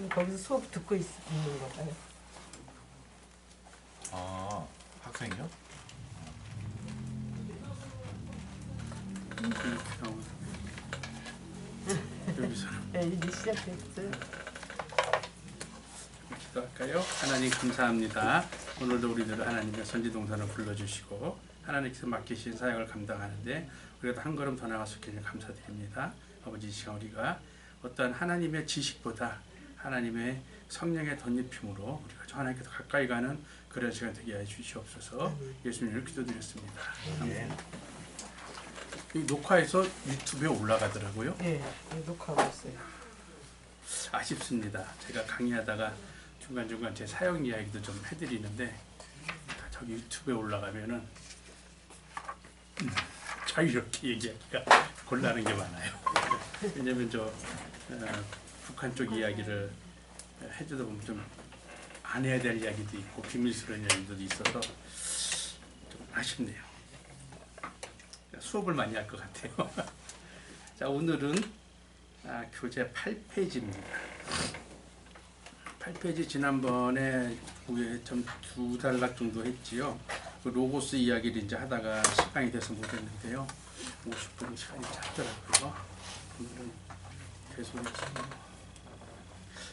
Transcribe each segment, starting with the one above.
지금 거기서 수업 듣고 있는 거예요. 아, 학생이요? 여기서는 네, 이제 시작됐어요. 기도할까요? 하나님 감사합니다. 오늘도 우리들을 하나님의 선지동산을 불러주시고 하나님께서 맡기신 사역을 감당하는데 우리가 한 걸음 더 나아갈 수 있게 감사드립니다. 아버지, 이 시간 우리가 어떤 하나님의 지식보다 하나님의 성령의 덧입힘으로 우리가 저 하나님께 더 가까이 가는 그런 시간 되게 해 주시옵소서. 예수님을 기도드렸습니다. 네. 이 녹화해서 유튜브에 올라가더라고요. 네, 녹화하고 있어요. 아쉽습니다. 제가 강의하다가 중간중간 제 사역 이야기도 좀 해드리는데 저기 유튜브에 올라가면은 자유롭게 얘기하기가 곤란한 게 많아요. 왜냐면 북한 쪽 이야기를 해주다 보면 좀 안 해야 될 이야기도 있고 비밀스러운 이야기도 있어서 좀 아쉽네요. 수업을 많이 할 것 같아요. 자, 오늘은 교재 8페이지입니다. 8페이지 지난번에 좀 2단락 정도 했지요. 그 로고스 이야기를 이제 하다가 시간이 돼서 못 했는데요. 50분 시간이 짧더라고요. 오늘은 계속해서.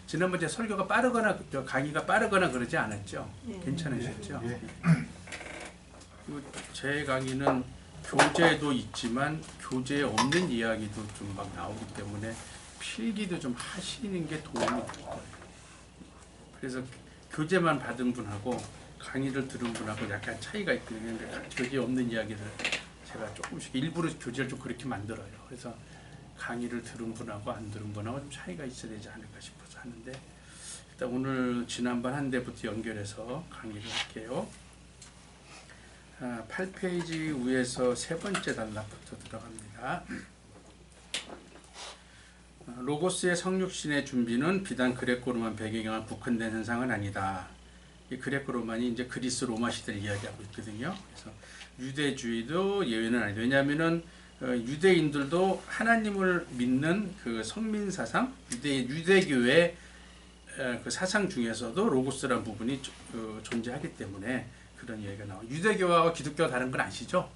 지난번 제 설교가 빠르거나 강의가 빠르거나 그러지 않았죠? 괜찮으셨죠? 그리고 제 강의는 교재도 있지만 교재에 없는 이야기도 좀 막 나오기 때문에 필기도 좀 하시는 게 도움이 될 거예요. 그래서 교재만 받은 분하고 강의를 들은 분하고 약간 차이가 있거든요. 근데 교재에 없는 이야기를 제가 조금씩 일부러 교재를 좀 그렇게 만들어요. 그래서 강의를 들은 분하고 안 들은 분하고 좀 차이가 있어야 되지 않을까 싶어서 하는데 일단 오늘 지난번 한 대부터 연결해서 강의를 할게요. 8페이지 위에서 세 번째 단락부터 들어갑니다. 로고스의 성육신의 준비는 비단 그레코로만 배경에 국한된 현상은 아니다. 이 그레코로만이 이제 그리스 로마 시대를 이야기하고 있거든요. 그래서 유대주의도 예외는 아니다. 왜냐하면은 유대인들도 하나님을 믿는 그 성민 사상, 유대교의 그 사상 중에서도 로고스라는 부분이 존재하기 때문에 그런 이야기가 나와요. 유대교와 기독교가 다른 건 아시죠?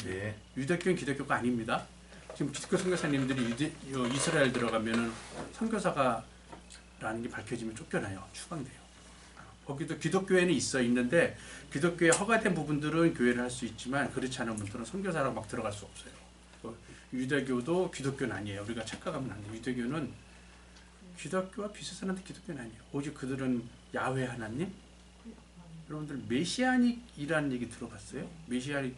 네. 유대교는 기독교가 아닙니다. 지금 기독교 선교사님들이 이스라엘 들어가면은 선교사가라는 게 밝혀지면 쫓겨나요. 추방돼요. 거기도 기독교에는 있는데 기독교에 허가된 부분들은 교회를 할 수 있지만 그렇지 않은 분들은 선교사라고 막 들어갈 수 없어요. 유대교도 기독교는 아니에요. 우리가 착각하면 안 돼요. 유대교는 기독교와 비슷한데 기독교는 아니에요. 오직 그들은 야훼 하나님. 여러분들 메시아닉이라는 얘기 들어봤어요? 메시아닉.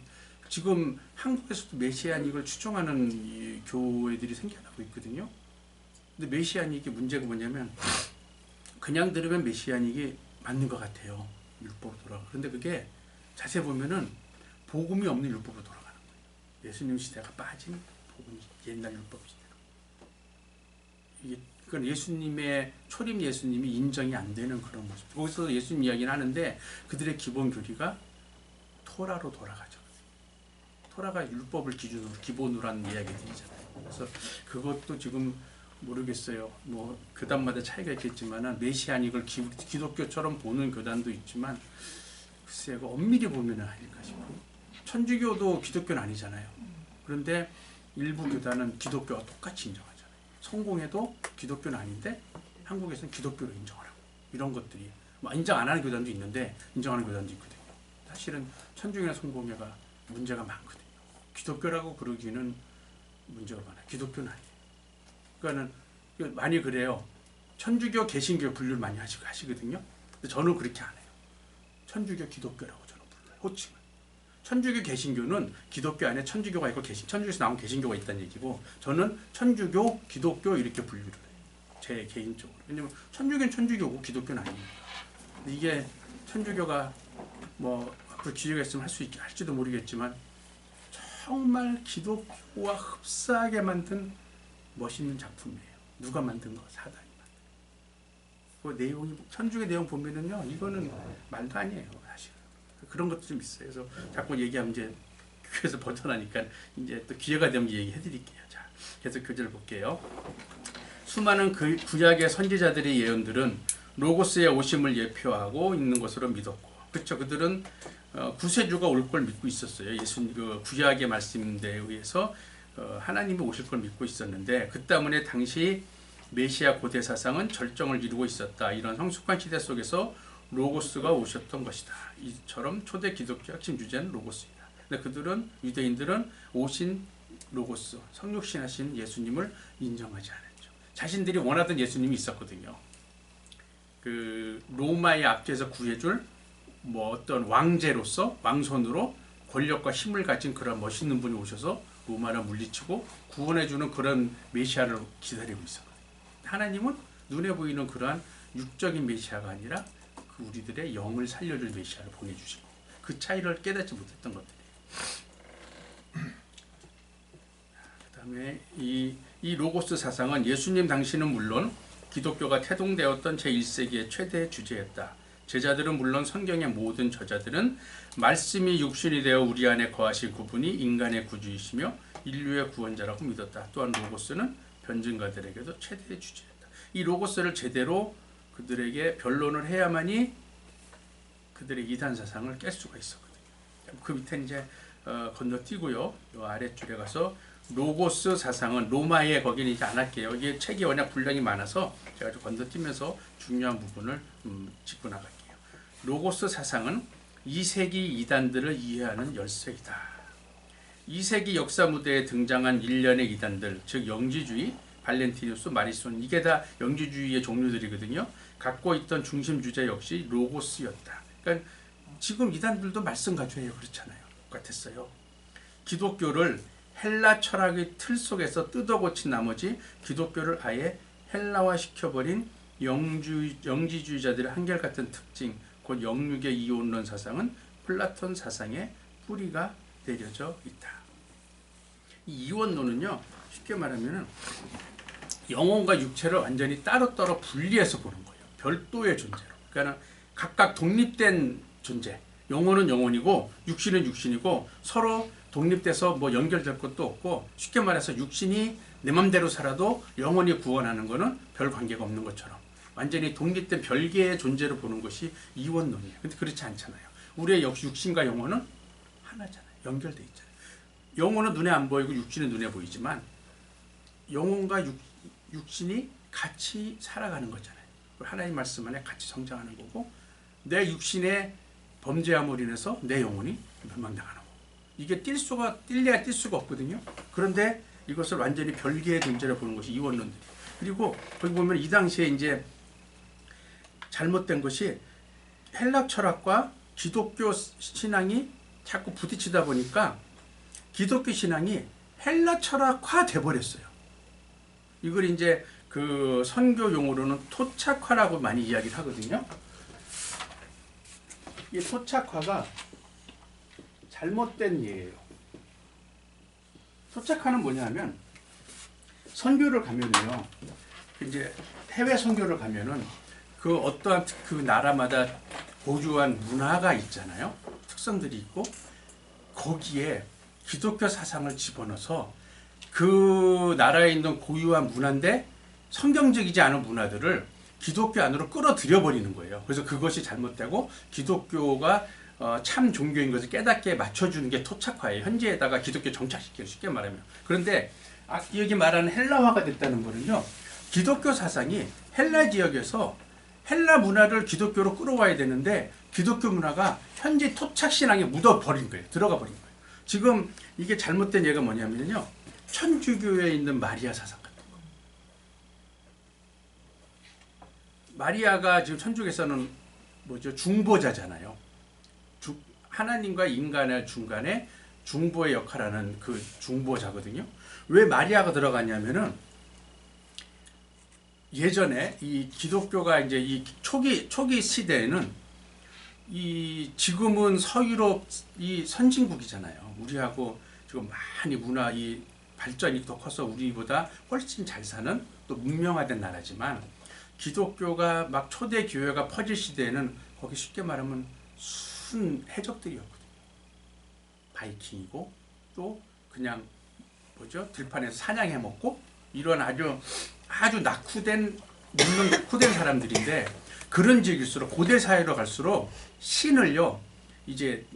지금 한국에서도 메시아닉을 추종하는 이 교회들이 생겨나고 있거든요. 근데 메시아닉이 문제가 뭐냐면 그냥 들으면 메시아닉이 맞는 것 같아요. 율법으로 돌아가. 그런데 그게 자세히 보면은 복음이 없는 율법으로 돌아가는 거예요. 예수님 시대가 빠진 복음, 옛날 율법 시대로. 그건 예수님의 초림 예수님이 인정이 안 되는 그런 모습. 거기서 예수님 이야기는 하는데 그들의 기본 교리가 토라로 돌아가죠. 토라가 율법을 기준으로 기본으로 하는 이야기들이잖아요. 그래서 그것도 지금 모르겠어요. 뭐 교단마다 차이가 있겠지만은 메시아닉을 기독교처럼 보는 교단도 있지만 글쎄요, 엄밀히 보면은 아닐까 싶어요. 천주교도 기독교는 아니잖아요. 그런데 일부 교단은 기독교와 똑같이 인정하잖아요. 성공해도 기독교는 아닌데 한국에서는 기독교로 인정을 하고 이런 것들이 뭐 인정 안 하는 교단도 있는데 인정하는 교단도 있거든요. 사실은 천주교나 성공회가 문제가 많거든요. 기독교라고 그러기는 문제가 많아요. 기독교는 아니에요. 그러니까는 많이 그래요. 천주교, 개신교 분류를 많이 하시거든요. 근데 저는 그렇게 안 해요. 천주교, 기독교라고 저는 불러요. 호칭을. 천주교, 개신교는 기독교 안에 천주교가 있고 천주교에서 나온 개신교가 있다는 얘기고 저는 천주교, 기독교 이렇게 분류를 해요. 제 개인적으로. 왜냐면 천주교는 천주교고 기독교는 아닙니다. 근데 이게 천주교가 뭐 앞으로 기회가 있으면 할지도 모르겠지만 정말 기독교와 흡사하게 만든 멋있는 작품이에요. 누가 만든 거? 사단이 만든 거. 그 내용이 천주교 내용 보면은요, 이거는 말도 아니에요, 사실. 그런 것도 좀 있어요. 그래서 자꾸 얘기하면 이제 교회에서 벗어나니까 이제 또 기회가 되면 얘기해드릴게요. 자, 계속 교재를 볼게요. 수많은 구약의 선지자들의 예언들은 로고스의 오심을 예표하고 있는 것으로 믿었고, 그렇죠. 그들은 구세주가 올 걸 믿고 있었어요. 예수님 그 구약의 말씀에 의해서 하나님이 오실 걸 믿고 있었는데, 그 때문에 당시 메시아 고대 사상은 절정을 이루고 있었다. 이런 성숙한 시대 속에서 로고스가 오셨던 것이다. 이처럼 초대 기독교 핵심 주제는 로고스이다. 근데 그들은, 유대인들은 오신 로고스, 성육신하신 예수님을 인정하지 않았죠. 자신들이 원하던 예수님이 있었거든요. 그 로마의 압제에서 구해줄 어떤 왕제로서, 왕손으로 권력과 힘을 가진 그런 멋있는 분이 오셔서 로마를 물리치고 구원해주는 그런 메시아를 기다리고 있었거든요. 하나님은 눈에 보이는 그러한 육적인 메시아가 아니라 그 우리들의 영을 살려줄 메시아를 보내주시고, 그 차이를 깨닫지 못했던 것들이에요. 그 다음에 이 로고스 사상은 예수님 당시는 물론 기독교가 태동되었던 제1세기의 최대 주제였다. 제자들은 물론 성경의 모든 저자들은 말씀이 육신이 되어 우리 안에 거하실 그분이 인간의 구주이시며 인류의 구원자라고 믿었다. 또한 로고스는 변증가들에게도 최대의 주제였다. 이 로고스를 제대로 그들에게 변론을 해야만이 그들의 이단 사상을 깰 수가 있었거든요. 그 밑에 이제 건너뛰고요. 이 아래줄에 가서 로고스 사상은 로마에, 거기는 이제 안 할게요. 이게 책이 워낙 분량이 많아서 제가 좀 건너뛰면서 중요한 부분을 짚고 나갈게요. 로고스 사상은 2세기 이단들을 이해하는 열쇠이다. 2세기 역사 무대에 등장한 일련의 이단들, 즉 영지주의, 발렌티누스, 마리손, 이게 다 영지주의의 종류들이거든요. 갖고 있던 중심 주제 역시 로고스였다. 그러니까 지금 이단들도 말씀 가져해요. 그렇잖아요. 똑같았어요. 기독교를 헬라 철학의 틀 속에서 뜯어고친 나머지 기독교를 아예 헬라화 시켜버린 영지주의자들의 한결같은 특징, 곧 영육의 이혼론 사상은 플라톤 사상의 뿌리가 내려져 있다. 이 이원론은요, 쉽게 말하면 영혼과 육체를 완전히 따로따로 분리해서 보는 거예요. 별도의 존재로. 그러니까 각각 독립된 존재. 영혼은 영혼이고 육신은 육신이고 서로 독립돼서 연결될 것도 없고, 쉽게 말해서 육신이 내 맘대로 살아도 영혼이 구원하는 것은 별 관계가 없는 것처럼 완전히 독립된 별개의 존재로 보는 것이 이원론이에요. 근데 그렇지 않잖아요. 우리의 육신과 영혼은 하나잖아요. 연결돼 있잖아요. 영혼은 눈에 안 보이고 육신은 눈에 보이지만 영혼과 육신이 같이 살아가는 거잖아요. 하나님 말씀 안에 같이 성장하는 거고, 내 육신의 범죄함으로 인해서 내 영혼이 멸망당하는 거고, 이게 뛸래야 뛸 수가 없거든요. 그런데 이것을 완전히 별개의 존재로 보는 것이 이원론들. 그리고 거기 보면 이 당시에 이제 잘못된 것이 헬라 철학과 기독교 신앙이 자꾸 부딪히다 보니까 기독교 신앙이 헬라 철학화 돼버렸어요. 이걸 이제 그 선교 용어로는 토착화라고 많이 이야기를 하거든요. 이 토착화가 잘못된 예예요. 토착화는 뭐냐면, 선교를 가면은요, 이제 해외 선교를 가면은 그 어떠한 그 나라마다 고유한 문화가 있잖아요. 특성들이 있고, 거기에 기독교 사상을 집어넣어서 그 나라에 있는 고유한 문화인데 성경적이지 않은 문화들을 기독교 안으로 끌어들여 버리는 거예요. 그래서 그것이 잘못되고 기독교가 참 종교인 것을 깨닫게 맞춰주는 게 토착화예요. 현지에다가 기독교 정착시켜요. 쉽게 말하면. 그런데 여기 말하는 헬라화가 됐다는 거는요, 기독교 사상이 헬라 지역에서 헬라 문화를 기독교로 끌어와야 되는데 기독교 문화가 현지 토착신앙에 묻어버린 거예요. 들어가 버린 거예요. 지금 이게 잘못된 예가 뭐냐면요, 천주교에 있는 마리아 사상 같은 거. 마리아가 지금 천주교에서는 중보자잖아요. 하나님과 인간의 중간에 중보의 역할하는 그 중보자거든요. 왜 마리아가 들어갔냐면은, 예전에 이 기독교가 이제 이 초기 시대에는 지금은 서유럽 이 선진국이잖아요. 우리하고 지금 많이 문화 이 발전이 더 커서 우리보다 훨씬 잘 사는 또 문명화된 나라지만, 기독교가 막 초대 교회가 퍼질 시대에는 거기 쉽게 말하면 순 해적들이었거든요. 바이킹이고 또 그냥 들판에서 사냥해 먹고 이런 아주 아주 낙후된 사람들인데 그런 지역일수록 고대 사회로 갈수록 신을요 이제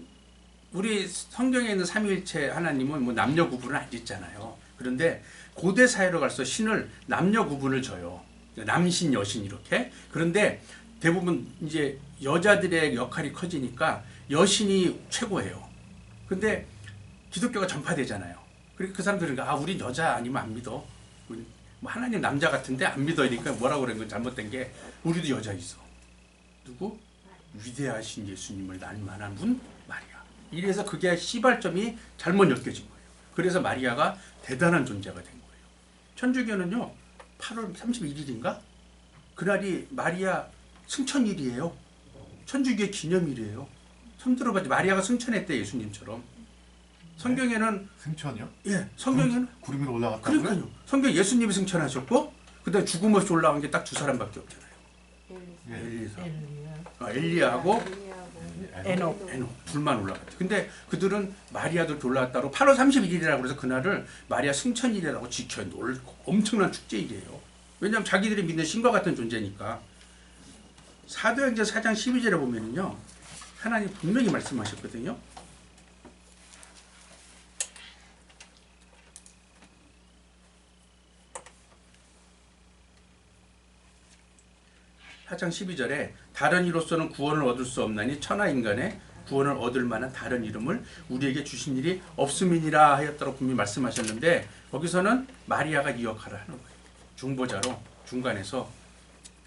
우리 성경에 있는 삼위일체 하나님은 뭐 남녀 구분을 안 짓잖아요. 그런데 고대 사회로 갈수록 신을 남녀 구분을 져요. 남신 여신 이렇게. 그런데 대부분 이제 여자들의 역할이 커지니까 여신이 최고예요. 근데 기독교가 전파되잖아요. 그러니까 그 사람들은 우린 여자 아니면 안 믿어. 뭐 하나님 남자 같은데 안 믿어. 이러니까 뭐라고 그런 건 잘못된 게 우리도 여자 있어. 누구? 위대하신 예수님을 닮만한 분 마리아. 이래서 그게 시발점이 잘못 엮여진 거예요. 그래서 마리아가 대단한 존재가 된 거예요. 천주교는요 8월 31일인가? 그날이 마리아 승천일이에요. 천주교의 기념일이에요. 처음 들어봤지. 마리아가 승천했대 예수님처럼. 성경에는 승천이요? 예, 성경에는 구름 위로 올라갔다고요? 그러니까요. 성경 예수님이 승천하셨고 그다음 죽음 없이 올라간 게 딱 두 사람밖에 없잖아요. 엘리사, 엘리야하고 에녹 둘만 올라갔대. 근데 그들은 마리아도 올라갔다고 8월 31일이라고 그래서 그날을 마리아 승천일이라고 지켜 놀 엄청난 축제일이에요. 왜냐하면 자기들이 믿는 신과 같은 존재니까. 사도행전 4장 12절에 보면은요 하나님 분명히 말씀하셨거든요. 사장 12절에 다른 이로서는 구원을 얻을 수 없나니 천하 인간의 구원을 얻을 만한 다른 이름을 우리에게 주신 일이 없음이니라 하였다고 분명히 말씀하셨는데 거기서는 마리아가 이 역할을 하는 거예요. 중보자로 중간에서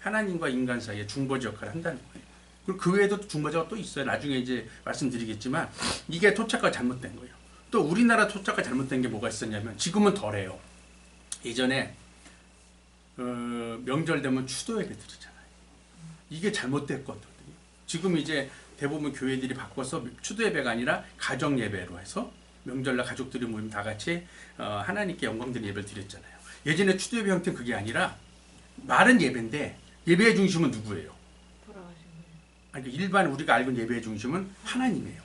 하나님과 인간 사이에 중보자 역할을 한다는 거예요. 그리고 그 외에도 중보자가 또 있어요. 나중에 이제 말씀드리겠지만 이게 토착과 잘못된 거예요. 또 우리나라 토착과 잘못된 게 뭐가 있었냐면 지금은 덜해요. 예전에 명절 되면 추도 예배 드리잖아요. 이게 잘못됐거든요. 지금 이제 대부분 교회들이 바꿔서 추도 예배가 아니라 가정 예배로 해서 명절날 가족들이 모이면 다 같이 하나님께 영광 드리는 예배를 드렸잖아요. 예전에 추도 예배 형태는 그게 아니라 말은 예배인데 예배의 중심은 누구예요? 아니, 일반 우리가 알고 있는 예배의 중심은 하나님이에요.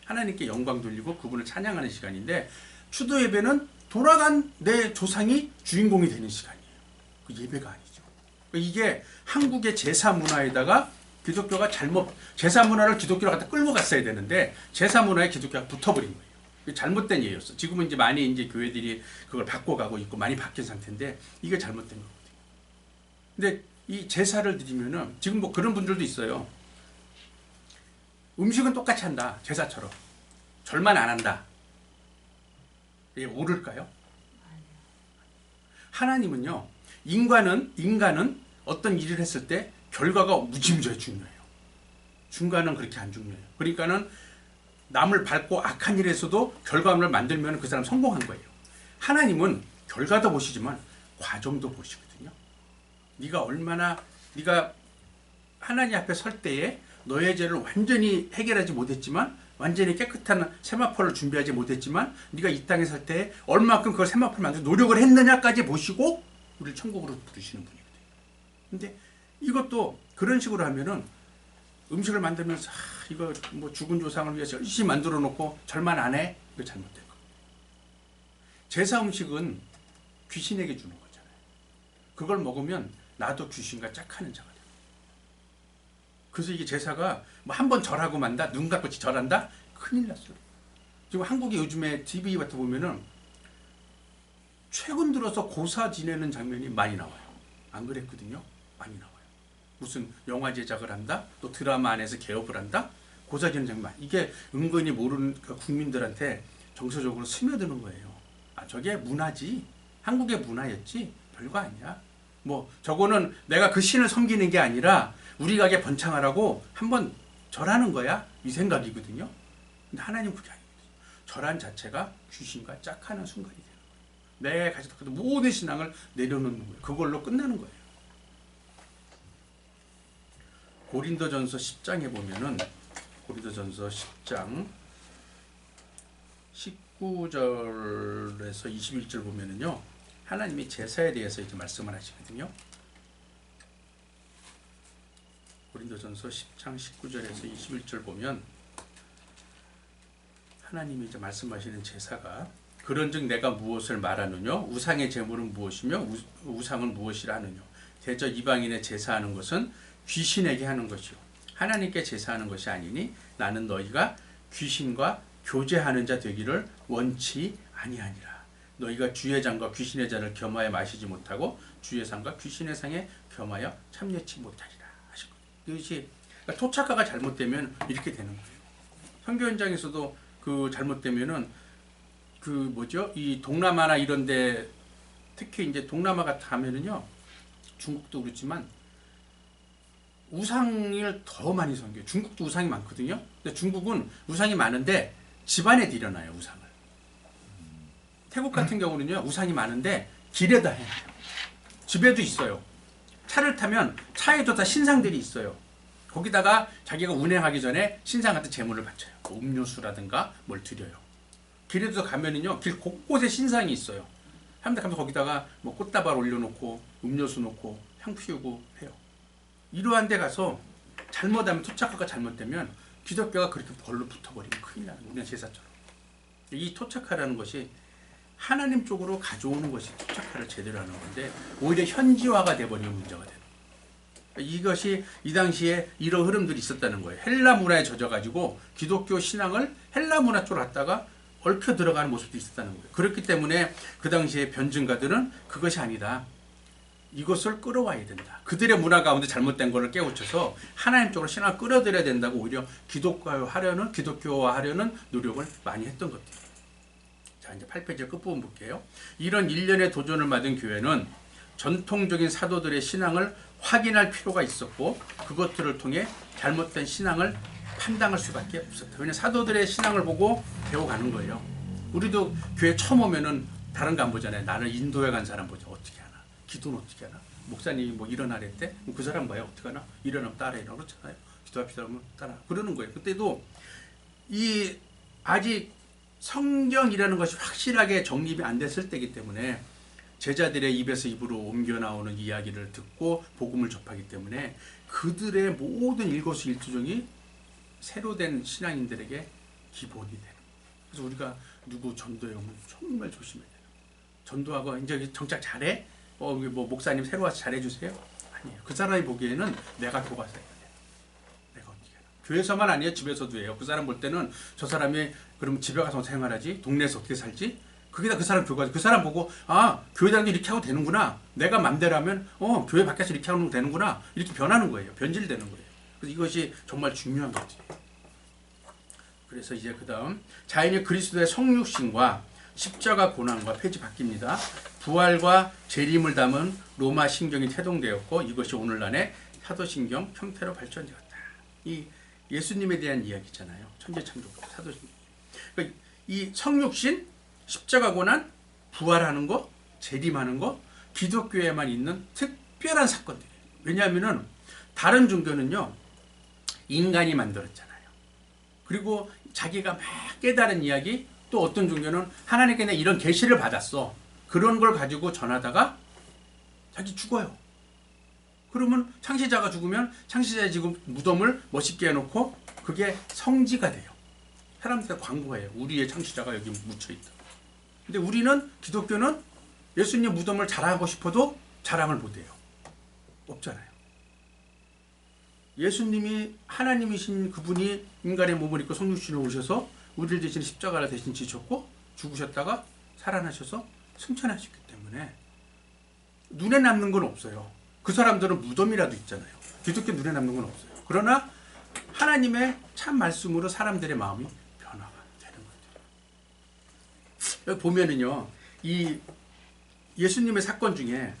하나님께 영광 돌리고 그분을 찬양하는 시간인데 추도 예배는 돌아간 내 조상이 주인공이 되는 시간이에요. 그 예배가 아니죠. 이게 한국의 제사 문화에다가 기독교가 제사 문화를 기독교로 갖다 끌고 갔어야 되는데 제사 문화에 기독교가 붙어버린 거예요. 잘못된 예였어. 지금은 이제 많이 이제 교회들이 그걸 바꿔가고 있고 많이 바뀐 상태인데 이게 잘못된 거거든요. 근데 이 제사를 드리면은 지금 뭐 그런 분들도 있어요. 음식은 똑같이 한다. 제사처럼. 절만 안 한다. 이게 옳을까요? 하나님은요. 인간은 어떤 일을 했을 때 결과가 무지무지하게 중요해요. 중간은 그렇게 안 중요해요. 그러니까는 남을 밟고 악한 일에서도 결과물을 만들면 그 사람 성공한 거예요. 하나님은 결과도 보시지만 과정도 보시거든요. 네가 하나님 앞에 설 때에 너의 죄를 완전히 해결하지 못했지만 완전히 깨끗한 세마포를 준비하지 못했지만 네가 이 땅에 살 때 얼마큼 그걸 세마포를 만들어 노력을 했느냐까지 보시고 우리를 천국으로 부르시는 분이거든요. 근데 이것도 그런 식으로 하면은 음식을 만들면서 이거 뭐 죽은 조상을 위해서 열심히 만들어 놓고 절만 안 해? 이거 잘못된 거. 제사 음식은 귀신에게 주는 거잖아요. 그걸 먹으면 나도 귀신과 짝하는 자가 돼요. 그래서 이게 제사가 뭐 한 번 절하고 만다, 눈 감고 절한다? 큰일 났어요. 지금 한국에 요즘에 TV 같은 거 보면은 최근 들어서 고사 지내는 장면이 많이 나와요. 안 그랬거든요? 많이 나와요. 무슨 영화 제작을 한다? 또 드라마 안에서 개업을 한다? 고사 지내는 장면. 이게 은근히 모르는 국민들한테 정서적으로 스며드는 거예요. 저게 문화지. 한국의 문화였지. 별거 아니야. 뭐 저거는 내가 그 신을 섬기는 게 아니라 우리 가게 번창하라고 한번 절하는 거야. 이 생각이거든요. 근데 하나님 그게 아니거든요. 절한 자체가 귀신과 짝하는 순간이 돼요. 내 가지고 모든 신앙을 내려놓는 거예요. 그걸로 끝나는 거예요. 고린도전서 10장에 보면은 고린도전서 10장 19절에서 21절 보면은요. 하나님이 제사에 대해서 이제 말씀을 하시거든요. 고린도전서 10장 19절에서 21절 보면 하나님이 이제 말씀하시는 제사가 그런즉 내가 무엇을 말하느냐? 우상의 제물은 무엇이며 우상은 무엇이라 하느냐? 대저 이방인의 제사하는 것은 귀신에게 하는 것이요 하나님께 제사하는 것이 아니니 나는 너희가 귀신과 교제하는 자 되기를 원치 아니하니라. 너희가 주의 잔과 귀신의 잔을 겸하여 마시지 못하고 주의 상과 귀신의 상에 겸하여 참여치 못하리라 하시고, 이것이 그러니까 토착화가 잘못되면 이렇게 되는 거예요. 선교 현장에서도 그 잘못되면은 그 뭐죠? 이 동남아나 이런데 특히 이제 동남아 같은 하면은요, 중국도 그렇지만 우상을 더 많이 섬겨요. 중국도 우상이 많거든요. 근데 중국은 우상이 많은데 집안에 들여놔요, 우상을. 태국 같은 경우는요, 우상이 많은데 길에다 해놔요. 집에도 있어요. 차를 타면 차에도 다 신상들이 있어요. 거기다가 자기가 운행하기 전에 신상 같은 제물을 바쳐요. 뭐 음료수라든가 뭘 드려요. 길에도 가면은요, 길 곳곳에 신상이 있어요. 사람들 가면 거기다가 뭐 꽃다발 올려놓고 음료수 놓고 향 피우고 해요. 이러한 데 가서 잘못하면, 토착화가 잘못되면 기독교가 그렇게 벌로 붙어버리면 큰일 나는 거예요. 우리가 제사처럼. 이 토착화라는 것이 하나님 쪽으로 가져오는 것이 토착화를 제대로 하는 건데, 오히려 현지화가 돼버리면 문제가 되는 거예요. 이것이 이 당시에 이런 흐름들이 있었다는 거예요. 헬라 문화에 젖어가지고 기독교 신앙을 헬라 문화 쪽으로 갔다가 얽혀 들어가는 모습도 있었다는 거예요. 그렇기 때문에 그 당시에 변증가들은 그것이 아니다, 이것을 끌어와야 된다. 그들의 문화 가운데 잘못된 것을 깨우쳐서 하나님 쪽으로 신앙을 끌어들여야 된다고 오히려 기독교화하려는 노력을 많이 했던 것들이에요. 자, 이제 8페이지 끝부분 볼게요. 이런 일련의 도전을 받은 교회는 전통적인 사도들의 신앙을 확인할 필요가 있었고, 그것들을 통해 잘못된 신앙을 판단할 수밖에 없었다. 왜냐하면 사도들의 신앙을 보고 배워가는 거예요. 우리도 교회 처음 오면은 다른 거 안 보잖아요. 나는 인도에 간 사람 보죠. 어떻게 하나? 기도는 어떻게 하나? 목사님이 뭐 일어나랬대? 그 사람 봐요. 어떻게 하나? 일어나면 따라해라. 그렇잖아요. 기도합시다 하면 따라. 그러는 거예요. 그때도 이 아직 성경이라는 것이 확실하게 정립이 안 됐을 때이기 때문에 제자들의 입에서 입으로 옮겨 나오는 이야기를 듣고 복음을 접하기 때문에 그들의 모든 일거수일투족이 새로 된 신앙인들에게 기본이 되는 거예요. 그래서 우리가 누구 전도에 오면 정말 조심해야 돼요. 전도하고 이제 정작 잘해? 뭐 목사님 새로 와서 잘해주세요? 아니에요. 그 사람이 보기에는 내가 도와서 해야 돼요. 내가 어떻게 하나. 교회에서만 아니에요. 집에서도 해요. 그 사람 볼 때는 저 사람이 그럼 집에 가서 생활하지? 동네에서 어떻게 살지? 거기다 그 사람 교회 가서 그 사람 보고, 아, 교회 다니는 이렇게 하고 되는구나. 내가 맘대로 하면 교회 밖에서 이렇게 하면 되는구나. 이렇게 변하는 거예요. 변질되는 거예요. 그래서 이것이 정말 중요한 거지. 그래서 이제 그 다음 자연의 그리스도의 성육신과 십자가 고난과 페이지 바뀝니다. 부활과 재림을 담은 로마 신경이 태동되었고, 이것이 오늘날의 사도신경 형태로 발전되었다. 이 예수님에 대한 이야기잖아요. 천재창조국 사도신경. 그러니까 이 성육신, 십자가 고난, 부활하는 거, 재림하는 거, 기독교에만 있는 특별한 사건들이에요. 왜냐하면은 다른 종교는요, 인간이 만들었잖아요. 그리고 자기가 막 깨달은 이야기, 또 어떤 종교는 하나님께 내가 이런 계시를 받았어. 그런 걸 가지고 전하다가 자기 죽어요. 그러면 창시자가 죽으면 창시자의 지금 무덤을 멋있게 해놓고 그게 성지가 돼요. 사람들이 광고해요. 우리의 창시자가 여기 묻혀있다. 근데 우리는, 기독교는 예수님 무덤을 자랑하고 싶어도 자랑을 못해요. 없잖아요. 예수님이 하나님이신 그분이 인간의 몸을 입고 성육신을 오셔서 우리를 대신 십자가를 대신 지셨고 죽으셨다가 살아나셔서 승천하셨기 때문에 눈에 남는 건 없어요. 그 사람들은 무덤이라도 있잖아요. 기독교 눈에 남는 건 없어요. 그러나 하나님의 참 말씀으로 사람들의 마음이 변화가 되는 거죠. 여기 보면은요, 이 예수님의 사건 중에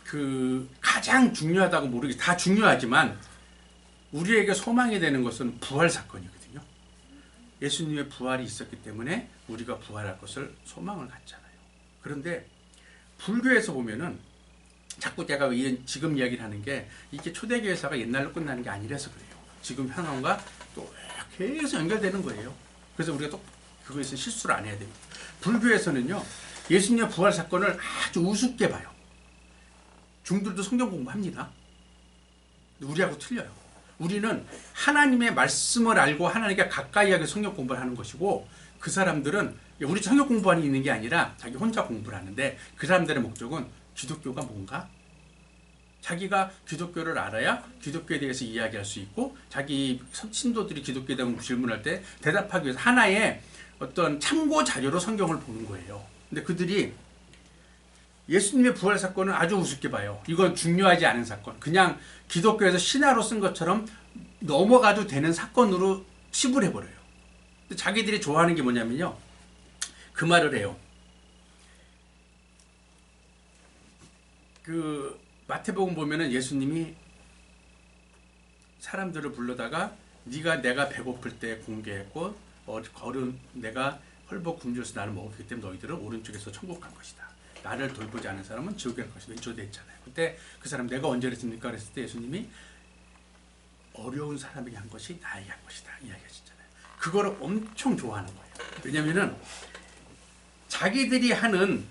그 가장 중요하다고 모르겠어요. 다 중요하지만 우리에게 소망이 되는 것은 부활 사건이거든요. 예수님의 부활이 있었기 때문에 우리가 부활할 것을 소망을 갖잖아요. 그런데 불교에서 보면은 자꾸 제가 지금 이야기를 하는 게 이게 초대교회사가 옛날로 끝나는 게 아니라서 그래요. 지금 현황과 또 계속 연결되는 거예요. 그래서 우리가 또 그거에서 실수를 안 해야 됩니다. 불교에서는요, 예수님의 부활 사건을 아주 우습게 봐요. 중들도 성경 공부합니다. 우리하고 틀려요. 우리는 하나님의 말씀을 알고 하나님께 가까이 하게 성경 공부를 하는 것이고, 그 사람들은 우리 성경 공부하는 있는 게 아니라 자기 혼자 공부를 하는데, 그 사람들의 목적은 기독교가 뭔가? 자기가 기독교를 알아야 기독교에 대해서 이야기할 수 있고, 자기 신도들이 기독교에 대한 질문할 때 대답하기 위해서 하나의 어떤 참고 자료로 성경을 보는 거예요. 근데 그들이 예수님의 부활 사건은 아주 우습게 봐요. 이건 중요하지 않은 사건. 그냥 기독교에서 신화로 쓴 것처럼 넘어가도 되는 사건으로 치부를 해버려요. 근데 자기들이 좋아하는 게 뭐냐면요, 그 말을 해요. 그 마태복음 보면은 예수님이 사람들을 불러다가 네가 내가 배고플 때 공개했고 내가 헐벗 굶주려서 나를 먹었기 때문에 너희들은 오른쪽에서 천국 갈 것이다. 나를 돌보지 않은 사람은 지옥에 갈 것이다. 왼쪽에 있잖아요. 그때 그 사람 내가 언제 그랬습니까? 그랬을 때 예수님이 어려운 사람에게 한 것이 나에게 한 것이다 이야기하셨잖아요. 그거를 엄청 좋아하는 거예요. 왜냐면은 자기들이 하는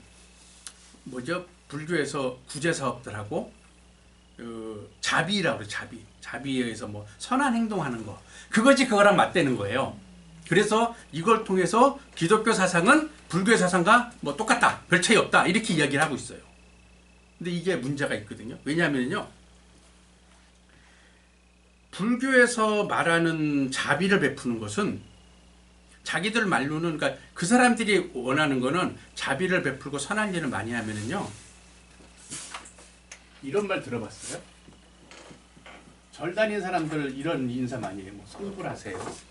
불교에서 구제 사업들하고 자비라고 그래. 자비에 의해서 뭐 선한 행동하는 거, 그것이 그거랑 맞대는 거예요. 그래서 이걸 통해서 기독교 사상은 불교의 사상과 뭐 똑같다, 별 차이 없다, 이렇게 이야기를 하고 있어요. 근데 이게 문제가 있거든요. 왜냐하면요, 불교에서 말하는 자비를 베푸는 것은 자기들 말로는, 그러니까 그 사람들이 원하는 거는 자비를 베풀고 선한 일을 많이 하면은요, 이런 말 들어봤어요? 절 다닌 사람들 이런 인사 많이 해요. 뭐 성불하세요.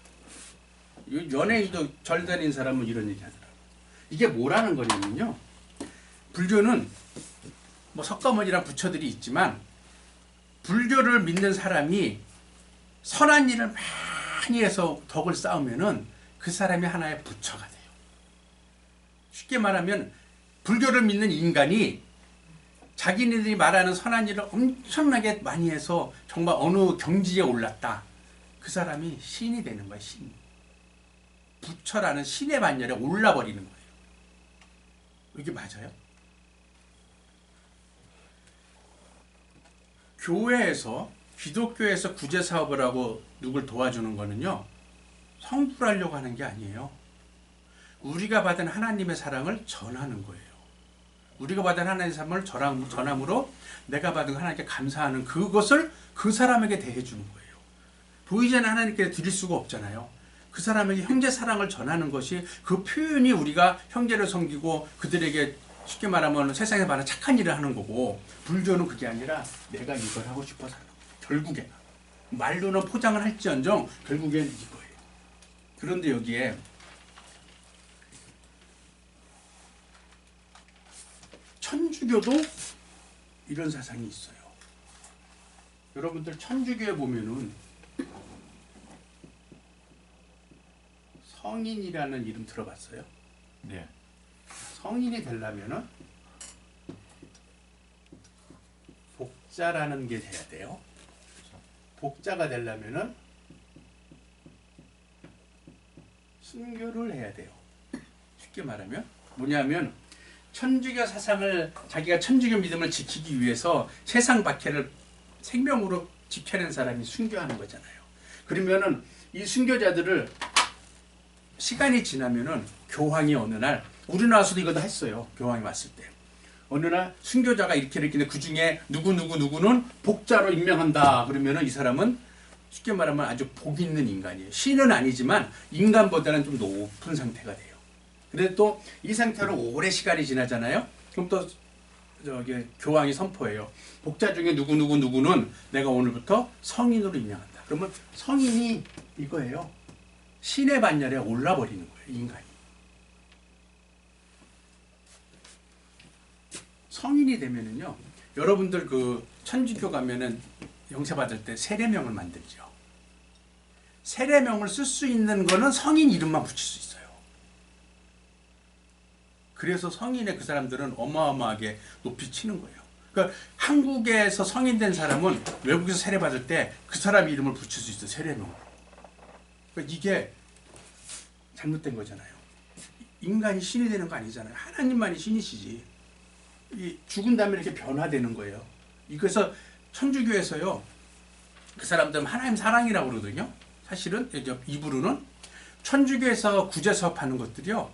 연예인도 절 다닌 사람은 이런 얘기 하더라고요. 이게 뭐라는 거냐면요, 불교는 뭐 석가모니랑 부처들이 있지만 불교를 믿는 사람이 선한 일을 많이 해서 덕을 쌓으면은 그 사람이 하나의 부처가 돼요. 쉽게 말하면 불교를 믿는 인간이 자기네들이 말하는 선한 일을 엄청나게 많이 해서 정말 어느 경지에 올랐다, 그 사람이 신이 되는 거예요. 신. 부처라는 신의 반열에 올라버리는 거예요. 이게 맞아요? 교회에서, 기독교에서 구제 사업을 하고 누굴 도와주는 거는요, 성불하려고 하는 게 아니에요. 우리가 받은 하나님의 사랑을 전하는 거예요. 우리가 받은 하나님의 사랑을 전함으로 내가 받은 하나님께 감사하는 그것을 그 사람에게 대해주는 거예요. 보이지 않는 하나님께 드릴 수가 없잖아요. 그 사람에게 형제 사랑을 전하는 것이, 그 표현이 우리가 형제를 섬기고 그들에게 쉽게 말하면 세상에 반한 착한 일을 하는 거고, 불교는 그게 아니라 내가 이걸 하고 싶어서 하는 거예요. 결국에는 말로는 포장을 할지언정 결국엔 이거예요. 그런데 여기에 천주교도 이런 사상이 있어요. 여러분들 천주교에 보면은 성인이라는 이름 들어봤어요? 네. 성인이 되려면은 복자라는 게 돼야 돼요. 복자가 되려면은 순교를 해야 돼요. 쉽게 말하면 뭐냐면, 천주교 사상을, 자기가 천주교 믿음을 지키기 위해서 세상 박해를 생명으로 지켜낸 사람이 순교하는 거잖아요. 그러면은 이 순교자들을 시간이 지나면은 교황이 어느 날, 우리나라에서도 이거 다 했어요. 교황이 왔을 때 어느 날 순교자가 이렇게 그 중에 누구는 복자로 임명한다. 그러면은 이 사람은 쉽게 말하면 아주 복 있는 인간이에요. 신은 아니지만 인간보다는 좀 높은 상태가 돼요. 그런데 또 이 상태로 오래 시간이 지나잖아요. 그럼 또 교황이 선포해요. 복자 중에 누구는 내가 오늘부터 성인으로 임명한다. 그러면 성인이 이거예요. 신의 반열에 올라버리는 거예요, 인간이. 성인이 되면은요, 여러분들 그 천주교 가면은 영세받을 때 세례명을 만들죠. 세례명을 쓸 수 있는 거는 성인 이름만 붙일 수 있어요. 그래서 성인의 그 사람들은 어마어마하게 높이 치는 거예요. 그러니까 한국에서 성인된 사람은 외국에서 세례받을 때 그 사람 이름을 붙일 수 있어요, 세례명으로. 그러니까 이게 잘못된 거잖아요. 인간이 신이 되는 거 아니잖아요. 하나님만이 신이시지. 이 죽은 다음에 이렇게 변화되는 거예요. 그래서 천주교에서요, 그 사람들은 하나님 사랑이라고 그러거든요. 사실은 입으로는 천주교에서 구제 사업하는 것들이요.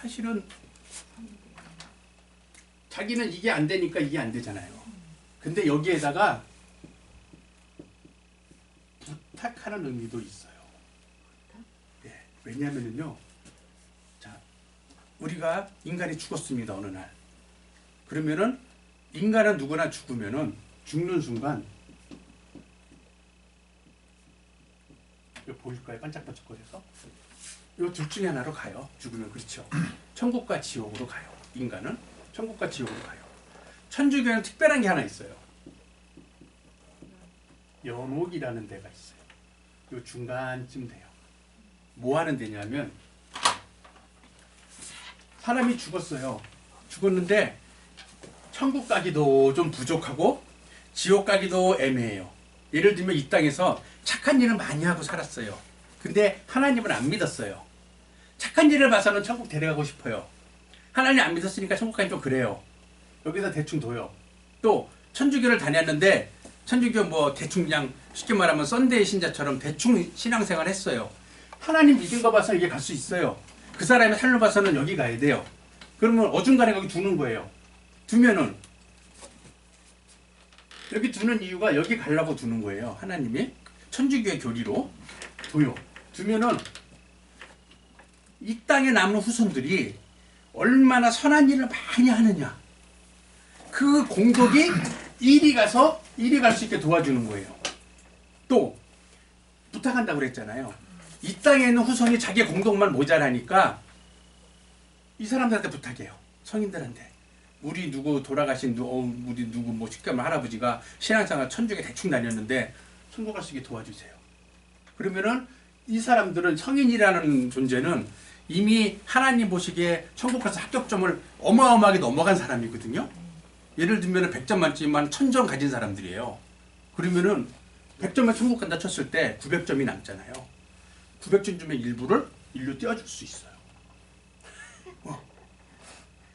사실은 자기는 이게 안 되니까 이게 안 되잖아요. 근데 여기에다가 부탁하는 의미도 있어요. 예, 왜냐하면요. 자, 우리가 인간이 죽었습니다. 어느 날. 그러면은 인간은 누구나 죽으면은 죽는 순간 이거 보일까요? 반짝반짝거려서 이 둘 중에 하나로 가요. 죽으면 그렇죠. 천국과 지옥으로 가요. 인간은 천국과 지옥으로 가요. 천주교는 특별한 게 하나 있어요. 연옥이라는 데가 있어요. 요 중간쯤 돼요. 뭐 하는 데냐면 사람이 죽었어요. 죽었는데 천국 가기도 좀 부족하고 지옥 가기도 애매해요. 예를 들면 이 땅에서 착한 일을 많이 하고 살았어요. 근데 하나님을 안 믿었어요. 착한 일을 봐서는 천국 데려가고 싶어요. 하나님 안 믿었으니까 천국 가기 좀 그래요. 여기다 대충 둬요. 또 천주교를 다녔는데 천주교 뭐 대충 그냥 쉽게 말하면 썬데이 신자처럼 대충 신앙생활 했어요. 하나님 믿은 거 봐서 이게 갈 수 있어요. 그 사람의 삶을 봐서는 여기 가야 돼요. 그러면 어중간에 거기 두는 거예요. 두면은 여기 두는 이유가 여기 가려고 두는 거예요. 하나님이 천주교의 교리로 둬요. 두면은 이 땅에 남은 후손들이 얼마나 선한 일을 많이 하느냐, 그 공덕이 이리 가서 이리 갈 수 있게 도와주는 거예요. 또 부탁한다고 그랬잖아요. 이 땅에 있는 후손이 자기 공덕만 모자라니까 이 사람들한테 부탁해요. 성인들한테. 우리 누구 돌아가신 우리 누구 뭐 쉽게 말하면 할아버지가 신앙생활 천주교 대충 다녔는데 천국 갈 수 있게 도와주세요. 그러면은 이 사람들은 성인이라는 존재는 이미 하나님 보시기에 천국 가서 합격점을 어마어마하게 넘어간 사람이거든요. 예를 들면 100점 만점만 1000점 가진 사람들이에요. 그러면은 100점만 천국 간다 쳤을 때 900점이 남잖아요. 900점 중에 일부를 일로 떼어줄 수 있어요.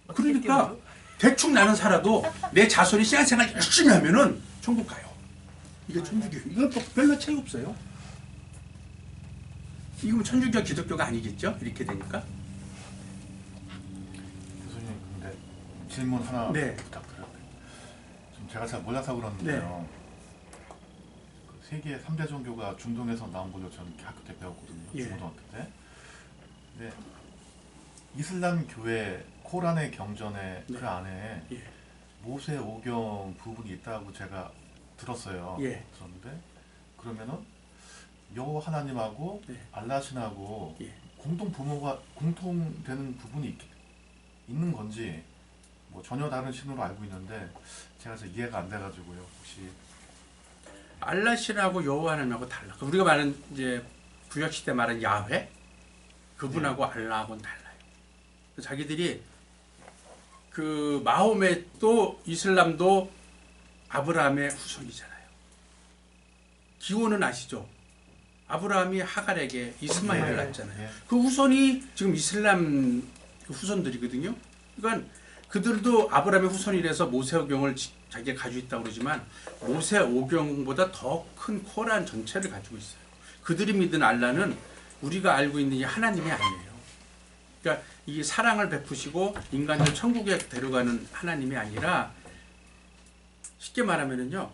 그러니까 대충 나는 살아도 내 자손이 신앙생활 열심히 하면은 천국 가요. 이게 천주교. 이건 또 별로 차이 없어요. 이건 천주교 기독교가 아니겠죠? 이렇게 되니까. 교수님, 근데 질문 하나 네. 부탁드려요. 좀 제가 잘 몰라서 그러는데요. 그 세계 3대 종교가 중동에서 나온 걸로 저는 학교 때 배웠거든요. 예. 중고등학교 때. 근데 이슬람 교회 코란의 경전에 네. 그 안에 예. 모세 오경 부분이 있다고 제가 들었어요. 예. 들었는데 그러면은 여호와 하나님하고 네. 알라 신하고 예. 공통 부모가 공통되는 부분이 있는 건지 뭐 전혀 다른 신으로 알고 있는데 제가 잘 이해가 안 돼가지고요. 혹시 알라신하고 여호와 하나님하고 달라. 우리가 말하는 이제 구약 시대 말하는 야훼 그분하고 알라하고는 달라요. 자기들이 그 마호메도 이슬람도 아브라함의 후손이잖아요. 기원은 아시죠? 아브라함이 하갈에게 이스마엘을 낳았잖아요. 예. 그 후손이 지금 이슬람 후손들이거든요. 그러니까 그들도 아브라함의 후손이라서 모세오경을 자기가 가지고 있다고 그러지만 모세오경보다 더 큰 코란 전체를 가지고 있어요. 그들이 믿는 알라는 우리가 알고 있는 이 하나님이 아니에요. 그러니까 이 사랑을 베푸시고 인간을 천국에 데려가는 하나님이 아니라 쉽게 말하면은요.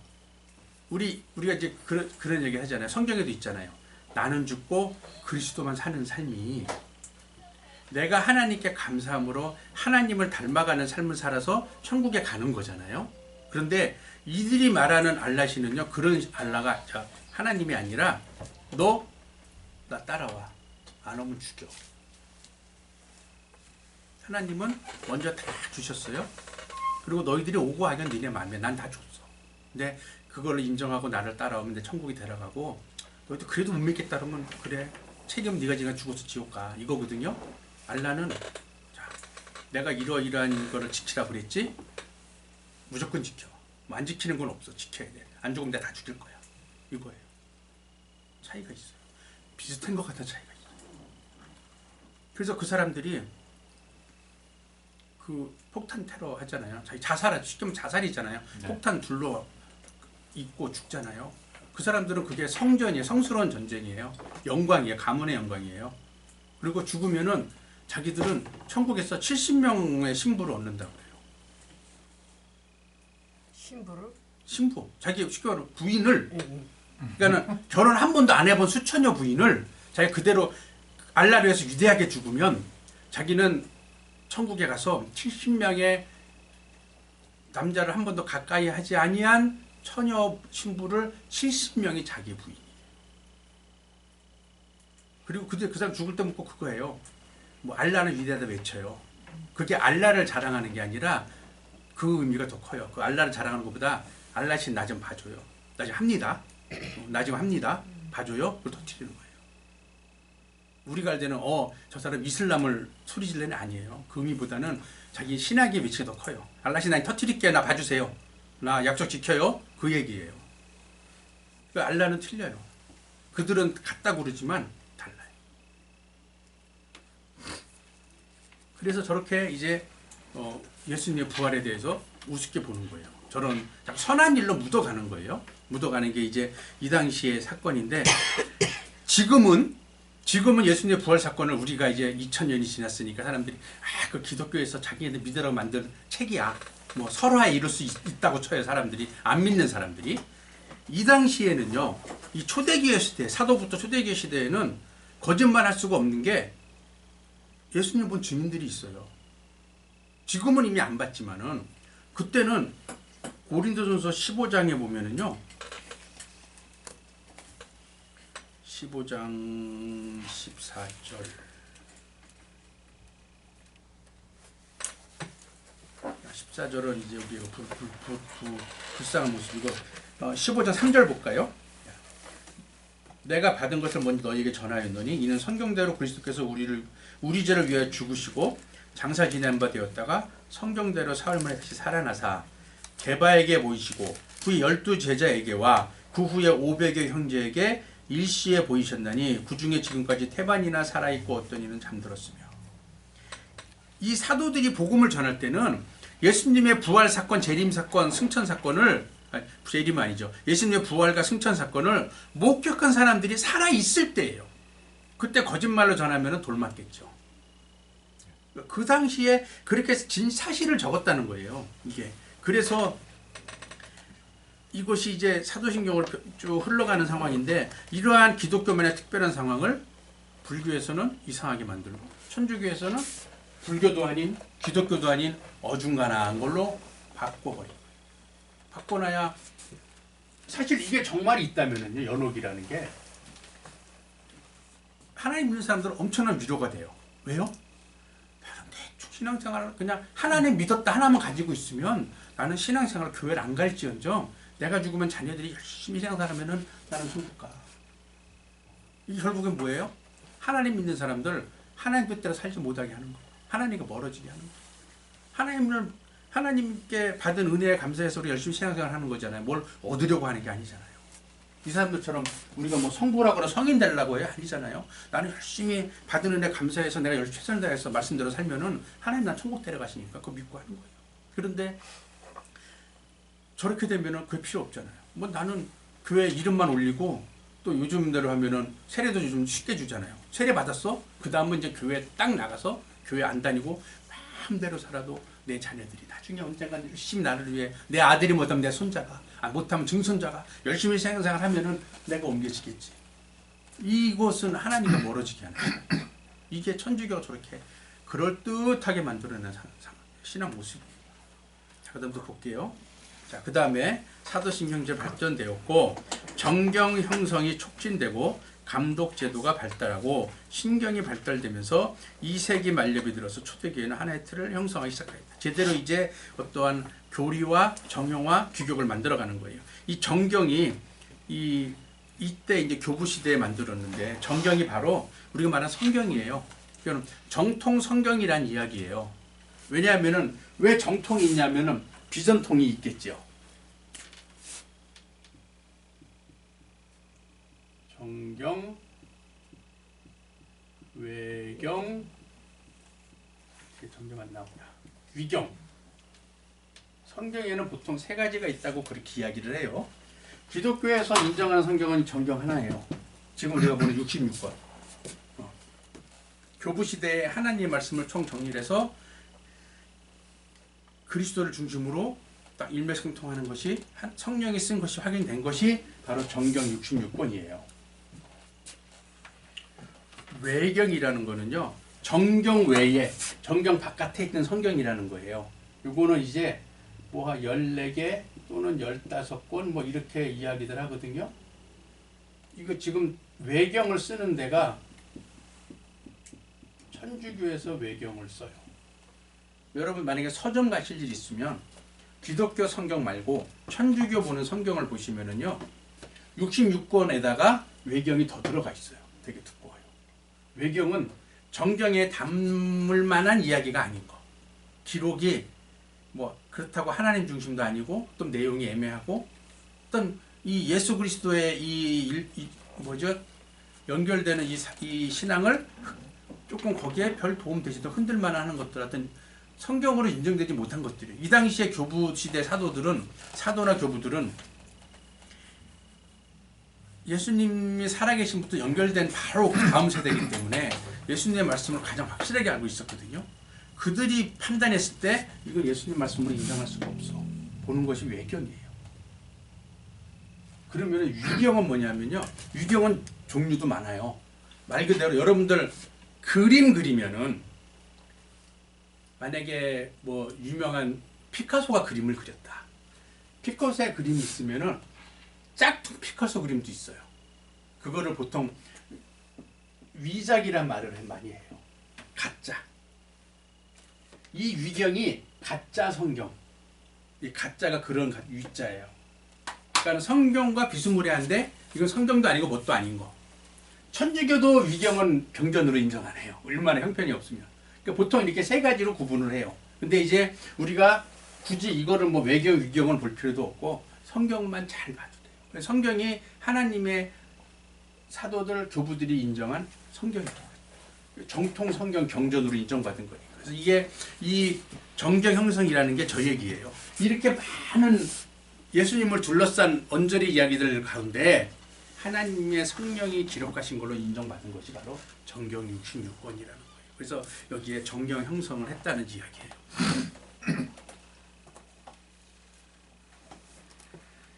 우리가 이제 그런 얘기 하잖아요. 성경에도 있잖아요. 나는 죽고 그리스도만 사는 삶이, 내가 하나님께 감사함으로 하나님을 닮아가는 삶을 살아서 천국에 가는 거잖아요. 그런데 이들이 말하는 알라시는요, 그런 알라가 하나님이 아니라 너 나 따라와, 안 오면 죽여. 하나님은 먼저 다 주셨어요. 그리고 너희들이 오고 하면 니네 마음에 난 다 줬어. 근데 그걸 인정하고 나를 따라오면 내 천국이 데려가고, 너희도 그래도 못 믿겠다 그러면 그래, 책임 네가 지가 죽어서 지옥 가, 이거거든요. 알라는 자, 내가 이러이러한 거를 지키라 그랬지, 무조건 지켜. 뭐 안 지키는 건 없어. 지켜야 돼. 안 죽으면 내가 다 죽일 거야. 이거예요. 차이가 있어요. 비슷한 것 같아. 차이가 있어요. 그래서 그 사람들이 그 폭탄 테러 하잖아요. 자기 쉽게 말하면 자살이잖아요. 네. 폭탄 둘러 입고 죽잖아요. 그 사람들은 그게 성전이에요. 성스러운 전쟁이에요. 영광이에요. 가문의 영광이에요. 그리고 죽으면은 자기들은 천국에서 70명의 신부를 얻는다고 해요. 신부를? 신부. 자기 쉽게 말하면 부인을, 예. 그러니까는 결혼 한 번도 안 해본 수천여 부인을 자기 그대로 알라를 위해서 위대하게 죽으면 자기는 천국에 가서 70명의 남자를 한 번도 가까이 하지 아니한 처녀 신부를 70명이 자기 부인이에요. 그리고 그 사람 죽을 때 묻고 그거예요. 뭐 알라는 위대하다 외쳐요. 그게 알라를 자랑하는 게 아니라 그 의미가 더 커요. 그 알라를 자랑하는 것보다 알라 씨 나 좀 봐줘요. 나 지금 합니다. 나 지금 합니다. 봐줘요. 그걸 터뜨리는 거예요. 우리가 알 때는 저 사람 이슬람을 소리질래는 아니에요. 그 의미보다는 자기 신학의 위치가 더 커요. 알라 씨 나 터뜨릴게. 나 봐주세요. 나 약속 지켜요. 그 얘기예요. 그 알라는 틀려요. 그들은 같다고 그러지만 달라요. 그래서 저렇게 이제 예수님의 부활에 대해서 우습게 보는 거예요. 저런 선한 일로 묻어가는 거예요. 묻어가는 게 이제 이 당시의 사건인데 지금은 예수님의 부활 사건을 우리가 이제 2000년이 지났으니까 사람들이 그 기독교에서 자기네들 믿으라고 만든 책이야. 뭐 설화에 이룰 수 있다고 쳐요. 사람들이 안 믿는 사람들이. 이 당시에는요. 이 초대교회 시대, 사도부터 초대교회 시대에는 거짓말할 수가 없는 게 예수님 본 증인들이 있어요. 지금은 이미 안 봤지만은 그때는 고린도전서 15장에 보면은요. 15장 14절 14절은 이제 우리가 불쌍한 모습이고 15장 3절 볼까요? 내가 받은 것을 먼저 너희에게 전하였노니 이는 성경대로 그리스도께서 우리 죄를 위하여 죽으시고 장사 지낸 바 되었다가 성경대로 사흘 만에 다시 살아나사 게바에게 보이시고 그 12 제자에게와 그 후에 500여 형제에게 일시에 보이셨나니 그 중에 지금까지 태반이나 살아있고 어떤 이는 잠들었으며. 이 사도들이 복음을 전할 때는 예수님의 부활 사건, 재림 사건, 승천 사건을 재림 아니죠. 예수님의 부활과 승천 사건을 목격한 사람들이 살아있을 때예요. 그때 거짓말로 전하면 돌맞겠죠. 그 당시에 그렇게 진 사실을 적었다는 거예요. 이게. 그래서 이것이 이제 사도신경으로 쭉 흘러가는 상황인데 이러한 기독교만의 특별한 상황을 불교에서는 이상하게 만들고 천주교에서는 불교도 아닌 기독교도 아닌 어중간한 걸로 바꿔버리고 바꿔놔야 사실 이게 정말이 있다면은요. 연옥이라는 게 하나님 믿는 사람들은 엄청난 위로가 돼요. 왜요? 나는 대충 신앙생활을 그냥 하나님 믿었다 하나만 가지고 있으면 나는 신앙생활 교회를 안 갈지언정 내가 죽으면 자녀들이 열심히 신앙생활하면은 나는 천국 가. 이게 결국엔 뭐예요? 하나님 믿는 사람들 하나님 뜻대로 살지 못하게 하는 거예요. 하나님과 멀어지게 하는 거예요. 하나님께 받은 은혜에 감사해서 우리 열심히 신앙생활 하는 거잖아요. 뭘 얻으려고 하는 게 아니잖아요. 이 사람들처럼 우리가 뭐 성부라거나 성인 되려고 해요? 아니잖아요. 나는 열심히 받은 은혜 감사해서 내가 열심히 최선을 다해서 말씀대로 살면은 하나님 난 천국 데려가시니까 그거 믿고 하는 거예요. 그런데 저렇게 되면은 그게 필요 없잖아요. 뭐 나는 교회 이름만 올리고 또 요즘대로 하면은 세례도 요즘 쉽게 주잖아요. 세례 받았어? 그 다음은 이제 교회 딱 나가서 교회 안 다니고 마음대로 살아도 내 자녀들이 나중에 언젠가 열심히 나를 위해 내 아들이 못하면 내 손자가 못하면 증손자가 열심히 생활 하면은 내가 옮겨지겠지. 이것은 하나님과 멀어지게 하는 거예요. 이게 천주교가 저렇게 그럴듯하게 만들어낸 신앙 모습이에요. 자, 그 다음 또 볼게요. 자, 그 다음에 사도신경제 발전되었고 정경 형성이 촉진되고 감독 제도가 발달하고 신경이 발달되면서 2세기 말렙이 들어서 초대교회는 하나의 틀을 형성하기 시작합니다. 제대로 이제 어떠한 교리와 정형화, 규격을 만들어가는 거예요. 이 정경이 이때 이제 교부 시대에 만들었는데 정경이 바로 우리가 말하는 성경이에요. 그러니까 정통 성경이란 이야기예요. 왜냐하면은 왜 정통이 있냐면은 비전통이 있겠죠. 정경, 외경, 정경 안 나오냐? 위경. 성경에는 보통 세 가지가 있다고 그렇게 이야기를 해요. 기독교에서 인정하는 성경은 정경 하나예요. 지금 우리가 보는 66권. 교부 시대의 하나님의 말씀을 총 정리해서 그리스도를 중심으로 딱 일맥상통하는 것이 성령이 쓴 것이 확인된 것이 바로 정경 66권이에요. 외경이라는 거는요. 정경 외에 정경 바깥에 있는 성경이라는 거예요. 요거는 이제 뭐 14개 또는 15권 뭐 이렇게 이야기들 하거든요. 이거 지금 외경을 쓰는 데가 천주교에서 외경을 써요. 여러분 만약에 서점 가실 일 있으면 기독교 성경 말고 천주교 보는 성경을 보시면은요. 66권에다가 외경이 더 들어가 있어요. 되게 두꺼워요. 외경은 정경에 담을 만한 이야기가 아닌 거. 기록이 뭐 그렇다고 하나님 중심도 아니고 또 내용이 애매하고 어떤 이 예수 그리스도의 뭐죠? 연결되는 이 신앙을 조금 거기에 별 도움 되지도 흔들만 하는 것들 어떤 성경으로 인정되지 못한 것들이에요. 이 당시에 교부 시대 사도나 교부들은 예수님이 살아계신 분부터 연결된 바로 그 다음 세대이기 때문에 예수님의 말씀을 가장 확실하게 알고 있었거든요. 그들이 판단했을 때 이건 예수님 말씀으로 인정할 수가 없어. 보는 것이 외경이에요. 그러면 유경은 뭐냐면요. 유경은 종류도 많아요. 말 그대로 여러분들 그림 그리면은 만약에 뭐 유명한 피카소가 그림을 그렸다. 피카소의 그림이 있으면은 짝퉁 피카소 그림도 있어요. 그거를 보통 위작이란 말을 많이 해요. 가짜. 이 위경이 가짜 성경. 이 가짜가 그런 위자예요. 그러니까 성경과 비스무리한데 이건 성경도 아니고 뭣도 아닌 거. 천주교도 위경은 경전으로 인정 안 해요. 얼마나 형편이 없으면. 그러니까 보통 이렇게 세 가지로 구분을 해요. 근데 이제 우리가 굳이 이거를 뭐 외경, 위경을 볼 필요도 없고 성경만 잘 봐도 돼요. 그래서 성경이 하나님의 사도들, 교부들이 인정한 성경이에요. 정통 성경 경전으로 인정받은 거예요. 그래서 이게 이 정경 형성이라는 게 저 얘기예요. 이렇게 많은 예수님을 둘러싼 언저리 이야기들 가운데 하나님의 성령이 기록하신 걸로 인정받은 것이 바로 정경 66권이라는 거예요. 그래서 여기에 정경 형성을 했다는 이야기예요.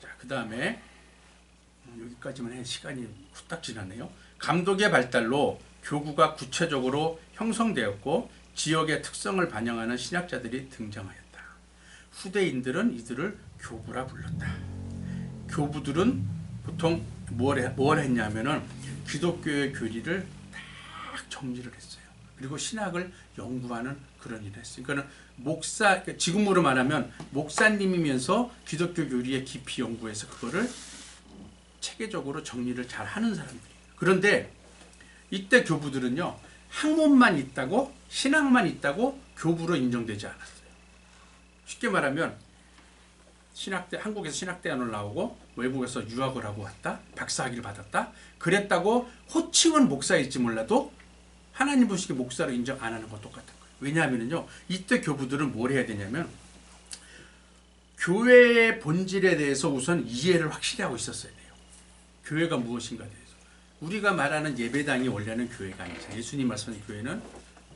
자, 그 다음에 여기까지만 해 시간이 후딱 지났네요. 감독의 발달로 교구가 구체적으로 형성되었고 지역의 특성을 반영하는 신학자들이 등장하였다. 후대인들은 이들을 교부라 불렀다. 교부들은 보통 뭘 했냐면은 기독교의 교리를 딱 정리를 했어요. 그리고 신학을 연구하는 그런 일을 했어요. 그러니까 목사, 지금으로 말하면 목사님이면서 기독교 교리의 깊이 연구해서 그거를 체계적으로 정리를 잘 하는 사람들이에요. 그런데 이때 교부들은요, 학문만 있다고, 신학만 있다고 교부로 인정되지 않았어요. 쉽게 말하면 신학대, 한국에서 신학대학을 나오고 외국에서 유학을 하고 왔다, 박사학위를 받았다, 그랬다고 호칭은 목사일지 몰라도 하나님 보시기에 목사로 인정 안 하는 건 똑같은 거예요. 왜냐하면요, 이때 교부들은 뭘 해야 되냐면 교회의 본질에 대해서 우선 이해를 확실히 하고 있었어야 돼요. 교회가 무엇인가에 대해서. 우리가 말하는 예배당이 원래는 교회가 아니잖아요. 예수님 말씀하신 교회는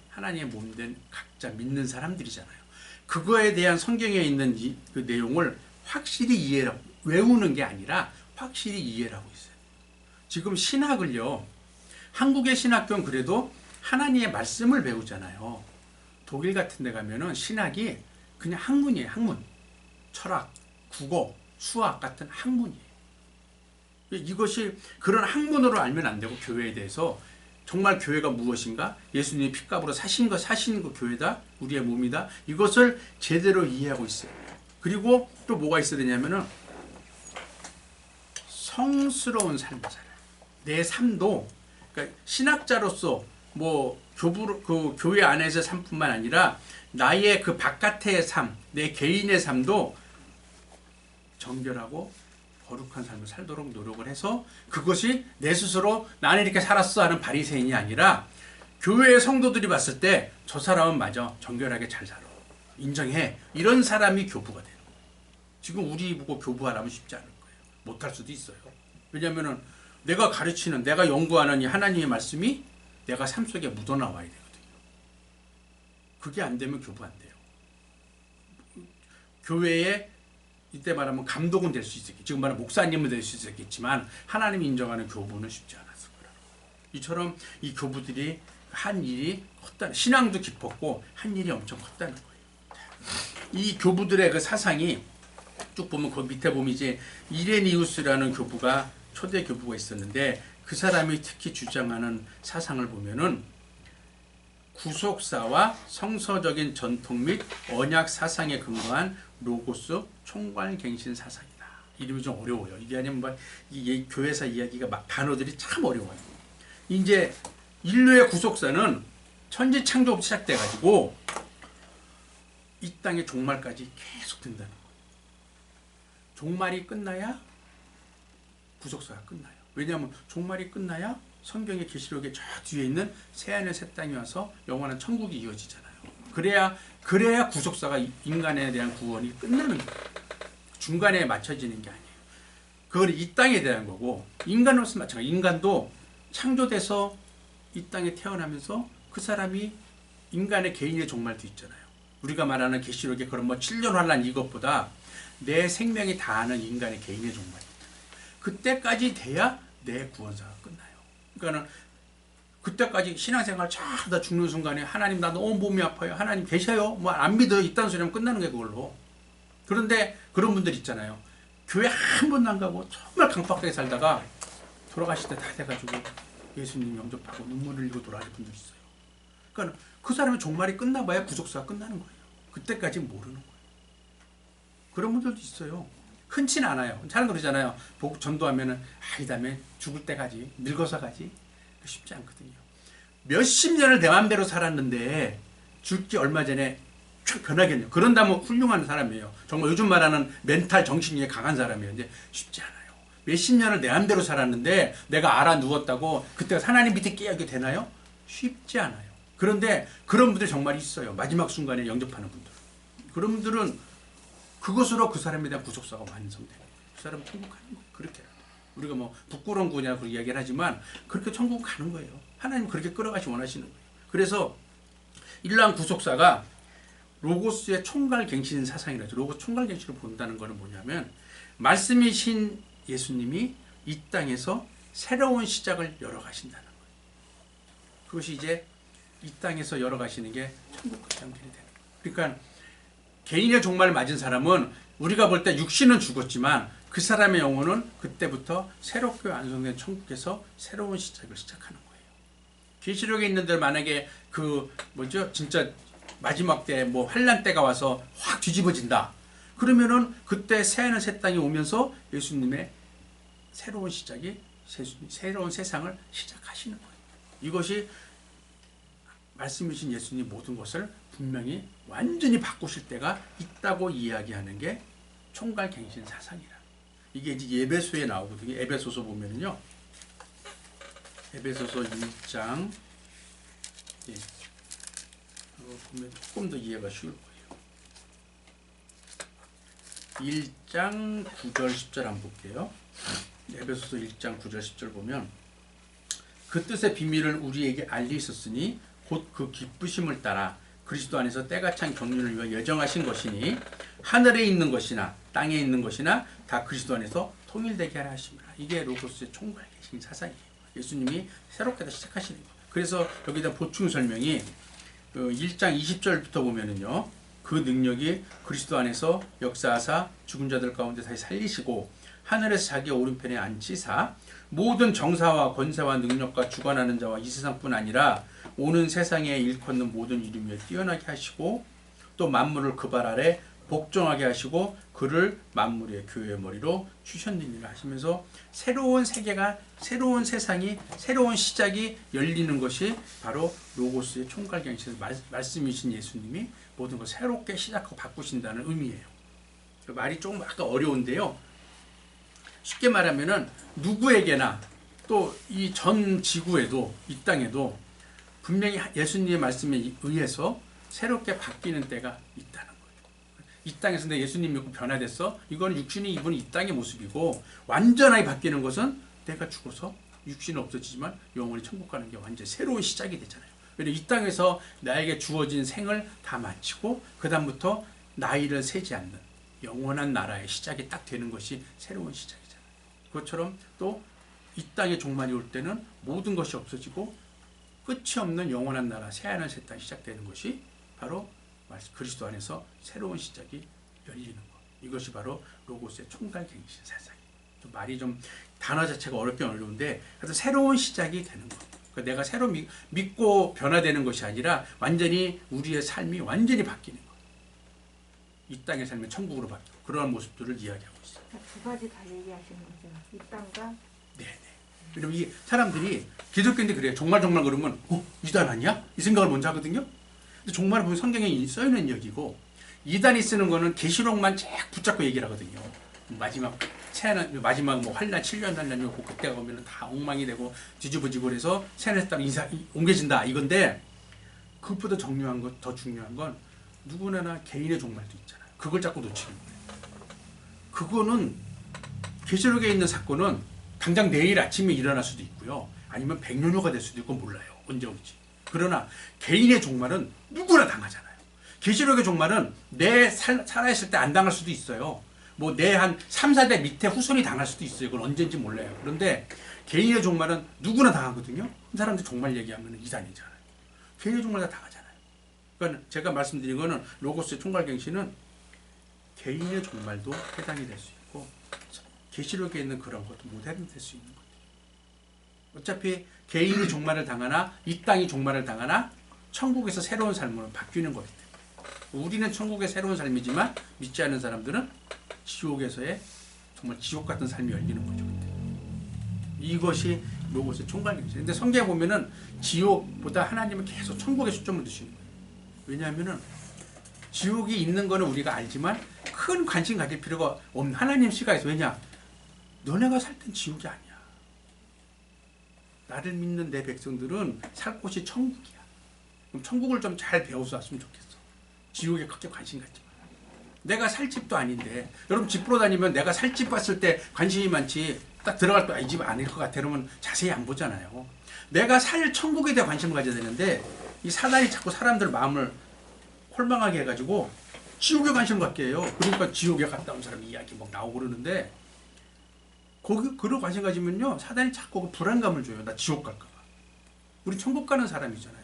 하나님의 몸된 각자 믿는 사람들이잖아요. 그거에 대한 성경에 있는 그 내용을 확실히 이해하고, 외우는 게 아니라 확실히 이해를 하고 있어요. 지금 신학을요, 한국의 신학교는 그래도 하나님의 말씀을 배우잖아요. 독일 같은 데 가면은 신학이 그냥 학문이에요. 학문. 철학, 국어, 수학 같은 학문이에요. 이것이 그런 학문으로 알면 안 되고, 교회에 대해서 정말 교회가 무엇인가, 예수님이 핏값으로 사신 그 교회다, 우리의 몸이다, 이것을 제대로 이해하고 있어요. 그리고 또 뭐가 있어야 되냐면은 성스러운 삶을 살아요. 내 삶도, 그러니까 신학자로서 뭐 그 교회 안에서 삶뿐만 아니라 나의 그 바깥의 삶, 내 개인의 삶도 정결하고 거룩한 삶을 살도록 노력을 해서, 그것이 내 스스로 나는 이렇게 살았어 하는 바리새인이 아니라 교회의 성도들이 봤을 때 저 사람은 맞아, 정결하게 잘 살아, 인정해, 이런 사람이 교부가 돼요. 지금 우리 보고 교부하라면 쉽지 않을 거예요. 못할 수도 있어요. 왜냐하면은 내가 가르치는, 내가 연구하는 이 하나님의 말씀이 내가 삶 속에 묻어나와야 되거든요. 그게 안 되면 교부 안 돼요. 교회에 이때 말하면 감독은 될 수 있겠지, 지금 말하면 목사님은 될 수 있겠지만 하나님이 인정하는 교부는 쉽지 않았을 거라고. 이처럼 이 교부들이 한 일이 컸다는, 신앙도 깊었고 한 일이 엄청 컸다는 거예요. 이 교부들의 그 사상이 쭉 보면 그 밑에 보면 이제 이레니우스라는 교부가, 초대 교부가 있었는데 그 사람이 특히 주장하는 사상을 보면은 구속사와 성서적인 전통 및 언약 사상에 근거한 로고스 총괄갱신 사상이다. 이름이 좀 어려워요. 이게 아니면 이 교회사 이야기가 단어들이 참 어려워요. 이제 인류의 구속사는 천지 창조부터 시작돼 가지고 이 땅의 종말까지 계속 된다는 거예요. 종말이 끝나야 구속사가 끝나요. 왜냐하면 종말이 끝나야 성경의 계시록의 저 뒤에 있는 새하늘 새 땅이 와서 영원한 천국이 이어지잖아요. 그래야 구속사가 인간에 대한 구원이 끝나는 거예요. 중간에 맞춰지는 게 아니에요. 그건 이 땅에 대한 거고, 인간으로서 마찬가지. 인간도 창조돼서 이 땅에 태어나면서 그 사람이 인간의 개인의 종말도 있잖아요. 우리가 말하는 계시록의 그런 뭐 7년 환란 이것보다 내 생명이 다하는 인간의 개인의 종말이 있잖아요. 그때까지 돼야 내 구원사가 끝나요. 그러니까는 그때까지 신앙생활 쫙 하다 죽는 순간에 하나님 나 너무 몸이 아파요. 하나님 계셔요. 뭐 안 믿어요. 이딴 소리 하면 끝나는 게 그걸로. 그런데 그런 분들 있잖아요. 교회 한 번도 안 가고 정말 강박하게 살다가 돌아가실 때 다 돼가지고 예수님 영접하고 눈물 흘리고 돌아가실 분들 있어요. 그러니까 그 사람의 종말이 끝나봐야 구속사가 끝나는 거예요. 그때까지 모르는 거예요. 그런 분들도 있어요. 흔치는 않아요. 잘 그러잖아요. 전도하면은 이 다음에 죽을 때 가지, 늙어서 가지. 쉽지 않거든요. 몇십 년을 내 맘대로 살았는데 죽기 얼마 전에 쫙 변하겠네요. 그런다면 훌륭한 사람이에요. 정말 요즘 말하는 멘탈 정신력이 강한 사람이에요. 근데 쉽지 않아요. 몇십 년을 내 맘대로 살았는데 내가 알아 누웠다고 그때 하나님 밑에 깨어있게 되나요? 쉽지 않아요. 그런데 그런 분들이 정말 있어요. 마지막 순간에 영접하는 분들. 그런 분들은 그것으로 그 사람에 대한 구속사가 완성돼요. 그 사람 천국 가는 거예요. 그렇게. 우리가 뭐 부끄러운 거냐고 이야기를 하지만 그렇게 천국 가는 거예요. 하나님 그렇게 끌어가시 원하시는 거예요. 그래서 이러한 구속사가 로고스의 총괄갱신 사상이라죠. 로고스 총괄갱신을 본다는 것은 뭐냐면 말씀이신 예수님이 이 땅에서 새로운 시작을 열어가신다는 거예요. 그것이 이제 이 땅에서 열어가시는 게 천국까지 연결이 되는 거예요. 그러니까 개인의 종말을 맞은 사람은 우리가 볼 때 육신은 죽었지만 그 사람의 영혼은 그때부터 새롭게 완성된 천국에서 새로운 시작을 시작하는 거예요. 계시록에 있는들 만약에 진짜 마지막 때 뭐 환란 때가 와서 확 뒤집어진다. 그러면은 그때 새하늘 새 땅이 오면서 예수님의 새로운 시작이 새로운 세상을 시작하시는 거예요. 이것이 말씀이신 예수님 모든 것을 분명히 완전히 바꾸실 때가 있다고 이야기하는 게 총괄갱신 사상이라. 이게 이제 에베소에 나오거든요. 에베소서 보면은요. 에베소서 1장 보면 조금 더 이해가 쉬울 거예요. 1장 9절 10절 한번 볼게요. 에베소서 1장 9절 10절 보면 그 뜻의 비밀을 우리에게 알리셨으니 곧 그 기쁘심을 따라 그리스도 안에서 때가 찬 경륜을 위해 예정하신 것이니 하늘에 있는 것이나 땅에 있는 것이나 다 그리스도 안에서 통일되게 하라 하심이라. 이게 로고스의 총괄갱신 사상이에요. 예수님이 새롭게 다 시작하시는 거예요. 그래서 여기다 보충 설명이 1장 20절부터 보면은요. 그 능력이 그리스도 안에서 역사하사 죽은 자들 가운데 다시 살리시고 하늘에서 자기 오른편에 앉히사 모든 정사와 권세와 능력과 주관하는 자와 이 세상뿐 아니라 오는 세상에 일컫는 모든 이름 위에 뛰어나게 하시고 또 만물을 그 발 아래 복종하게 하시고 그를 만물의 교회의 머리로 주셨느니라 하시면서 새로운 세계가, 새로운 세상이, 새로운 시작이 열리는 것이 바로 로고스의 총괄갱신 말씀이신 예수님이 모든 걸 새롭게 시작하고 바꾸신다는 의미예요. 말이 조금 아까 어려운데요. 쉽게 말하면은 누구에게나 또 이 전 지구에도 이 땅에도 분명히 예수님의 말씀에 의해서 새롭게 바뀌는 때가 있다는 거예요. 이 땅에서 내 예수님 믿고 변화됐어. 이거는 육신이 입은 이 땅의 모습이고 완전하게 바뀌는 것은 내가 죽어서 육신은 없어지지만 영원히 천국 가는 게 완전 새로운 시작이 되잖아요. 왜냐면 이 땅에서 나에게 주어진 생을 다 마치고 그 다음부터 나이를 세지 않는 영원한 나라의 시작이 딱 되는 것이 새로운 시작이잖아요. 그것처럼 또 이 땅의 종말이 올 때는 모든 것이 없어지고 끝이 없는 영원한 나라 새하늘 새 땅이 시작되는 것이 바로 그리스도 안에서 새로운 시작이 열리는 것. 이것이 바로 로고스의 총괄갱신 세상이에요. 좀 말이 좀 단어 자체가 어렵긴 어려운데 그래서 새로운 시작이 되는 것. 그러니까 내가 새로 믿고 변화되는 것이 아니라 완전히 우리의 삶이 완전히 바뀌는 것. 이 땅의 삶이 천국으로 바뀌고 그러한 모습들을 이야기하고 있어요. 두 가지 다 얘기하시는 거죠. 이 땅과 네네. 왜냐면 이 사람들이 기독교인데 그래요. 정말 그러면 이단 아니야? 이 생각을 먼저 하거든요. 근데 정말 보면 성경에 써있는 이야기고 이단이 쓰는 거는 계시록만 쫙 붙잡고 얘기를 하거든요. 마지막 뭐 환란 7년 환란이 오고 그때가 오면은 다 엉망이 되고 뒤집어지고 그래서 새하늘 땅 옮겨진다 이건데 그것보다 더 중요한 건 누구나 개인의 종말도 있잖아요. 그걸 자꾸 놓치는 거예요. 그거는 계시록에 있는 사건은 당장 내일 아침에 일어날 수도 있고요. 아니면 100년 후가 될 수도 있고 몰라요. 언제 올지. 그러나 개인의 종말은 누구나 당하잖아요. 계시록의 종말은 내 살아있을 때 안 당할 수도 있어요. 뭐 내 한 3, 4대 밑에 후손이 당할 수도 있어요. 그건 언제인지 몰라요. 그런데 개인의 종말은 누구나 당하거든요. 그 사람들 종말 얘기하면 이단이잖아요. 개인의 종말 다 당하잖아요. 그러니까 제가 말씀드린 거는 로고스의 총괄갱신은 개인의 종말도 해당이 될 수 있고 계시록에 있는 그런 것도 모델이 될 수 있는 거예요. 어차피 개인이 종말을 당하나 이 땅이 종말을 당하나 천국에서 새로운 삶으로 바뀌는 거기 때문에 우리는 천국의 새로운 삶이지만 믿지 않는 사람들은 지옥에서의 정말 지옥 같은 삶이 열리는 거죠. 이것이 로고스의 총괄갱신. 근데 성경에 보면은 지옥보다 하나님은 계속 천국에 초점을 두시는 거예요. 왜냐하면은 지옥이 있는 거는 우리가 알지만 큰 관심 가질 필요가 없는 하나님 시각에서. 왜냐? 너네가 살 땐 지옥이 아니야. 나를 믿는 내 백성들은 살 곳이 천국이야. 그럼 천국을 좀 잘 배워서 왔으면 좋겠어. 지옥에 그렇게 관심 갖지 마. 내가 살 집도 아닌데 여러분 집 보러 다니면 내가 살 집 봤을 때 관심이 많지 딱 들어갈 때 이 집 아닐 것 같아 그러면 자세히 안 보잖아요. 내가 살 천국에 대해 관심을 가져야 되는데 이 사단이 자꾸 사람들 마음을 홀망하게 해가지고 지옥에 관심을 갖게 해요. 그러니까 지옥에 갔다 온 사람 이야기 막 나오고 그러는데 그런 관심 가지면요 사단이 자꾸 불안감을 줘요. 나 지옥 갈까 봐. 우리 천국 가는 사람이잖아요.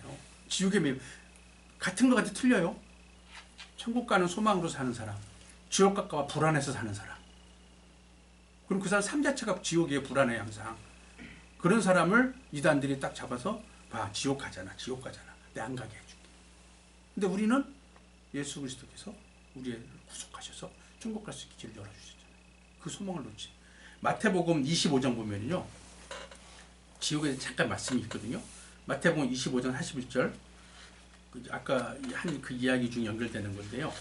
지옥에 같은 거 같아 틀려요. 천국 가는 소망으로 사는 사람, 지옥 갈까 봐 불안해서 사는 사람. 그럼 그 사람 삶 자체가 지옥에 불안해 항상. 그런 사람을 이단들이 딱 잡아서 봐 지옥 가잖아. 내 안 가게 해줄게. 근데 우리는 예수 그리스도께서 우리를 구속하셔서 천국 갈 수 있게 길을 열어주셨잖아요. 그 소망을 놓지. 마태복음 25장 보면요. 지옥에 잠깐 말씀이 있거든요. 마태복음 25장 41절. 아까 한 그 이야기 중에 연결되는 건데요.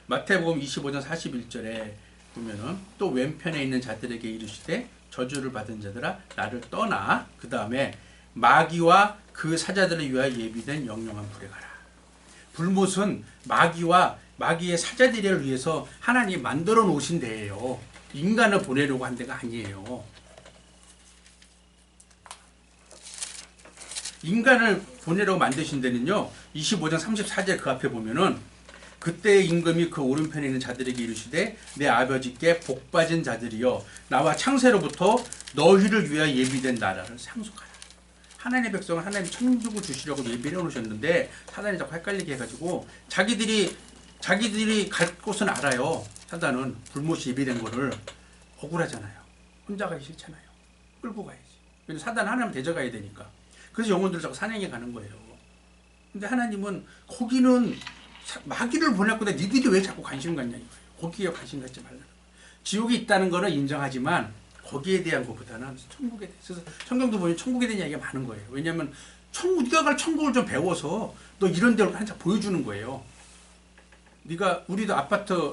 마태복음 25장 41절에 보면은 또 왼편에 있는 자들에게 이르시되 저주를 받은 자들아 나를 떠나 그 다음에 마귀와 그 사자들을 위하여 예비된 영영한 불에 가라. 불못은 마귀와 마귀의 사자들을 위해서 하나님이 만들어 놓으신 데예요. 인간을 보내려고 한 데가 아니에요. 인간을 보내려고 만드신 데는요. 25장 34절 그 앞에 보면은 그때의 임금이 그 오른편에 있는 자들에게 이르시되 내 아버지께 복받은 자들이여 나와 창세로부터 너희를 위하여 예비된 나라를 상속하라. 하나님의 백성은 하나님 천국을 주시려고 예비해 놓으셨는데 사단이 자꾸 헷갈리게 해가지고 자기들이 갈 곳은 알아요. 사단은 불못이 예비된 거를 억울하잖아요. 혼자 가기 싫잖아요. 끌고 가야지. 왜냐면 사단은 하나님 대적가야 되니까. 그래서 영혼들을 자꾸 사냥해 가는 거예요. 근데 하나님은 거기는 마귀를 보냈고 니들이 왜 자꾸 관심 갖냐 이거예요. 거기에 관심 갖지 말라는 거예요. 지옥이 있다는 거는 인정하지만 거기에 대한 것보다는 천국에 대해서 성경도 보면 천국에 대한 이야기가 많은 거예요. 왜냐하면 네가 갈 천국을 좀 배워서 너 이런 데로 한참 보여주는 거예요. 우리도 아파트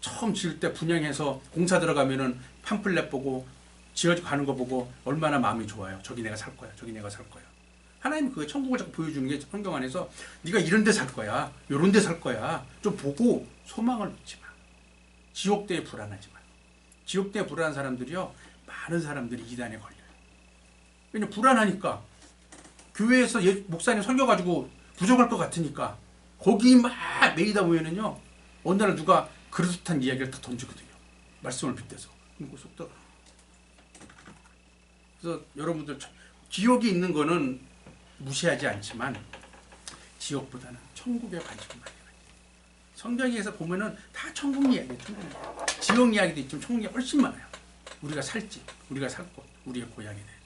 처음 지을 때 분양해서 공사 들어가면은 팜플렛 보고 지어지고 가는 거 보고 얼마나 마음이 좋아요. 저기 내가 살 거야. 저기 내가 살 거야. 하나님 그 천국을 자꾸 보여주는 게 성경 안에서 네가 이런 데 살 거야. 요런 데 살 거야. 좀 보고 소망을 놓지 마. 지옥 때문에 불안하지만 지옥 때문에 불안한 사람들이요 많은 사람들이 이단에 걸려요. 왜냐면 불안하니까 교회에서 목사님 설교 가지고 부족할 것 같으니까 거기 막 매이다 보면은요 어느 날 누가 그럴듯한 이야기를 다 던지거든요. 말씀을 빗대서 그리고 속 들어. 그래서 여러분들 지옥이 있는 거는 무시하지 않지만 지옥보다는 천국에 관심을 많이 가져요. 성경에서 보면은 다 천국 이야기예요. 지옥 이야기도 있지만 천국 이야기 훨씬 많아요. 우리가 살지, 우리가 살 곳, 우리의 고향에 대해서.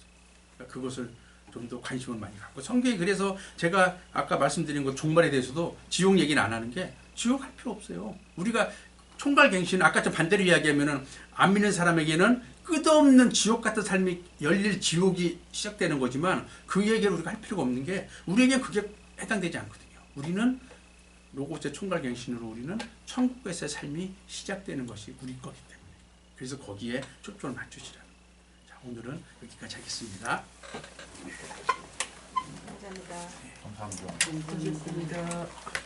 그러니까 그것을 좀 더 관심을 많이 갖고 성경이 그래서 제가 아까 말씀드린 것 종말에 대해서도 지옥 얘기는 안 하는 게 지옥 할 필요 없어요. 우리가 총괄갱신 아까 좀 반대로 이야기하면은 안 믿는 사람에게는 끝없는 지옥 같은 삶이 열릴 지옥이 시작되는 거지만 그 얘기를 우리가 할 필요가 없는 게 우리에게 그게 해당되지 않거든요. 우리는 로고스의 총괄갱신으로 우리는 천국에서의 삶이 시작되는 것이 우리 거기 때문에 그래서 거기에 초점을 맞추시라. 자 오늘은 여기까지 하겠습니다. 감사합니다. 감사합니다. 수고하셨습니다.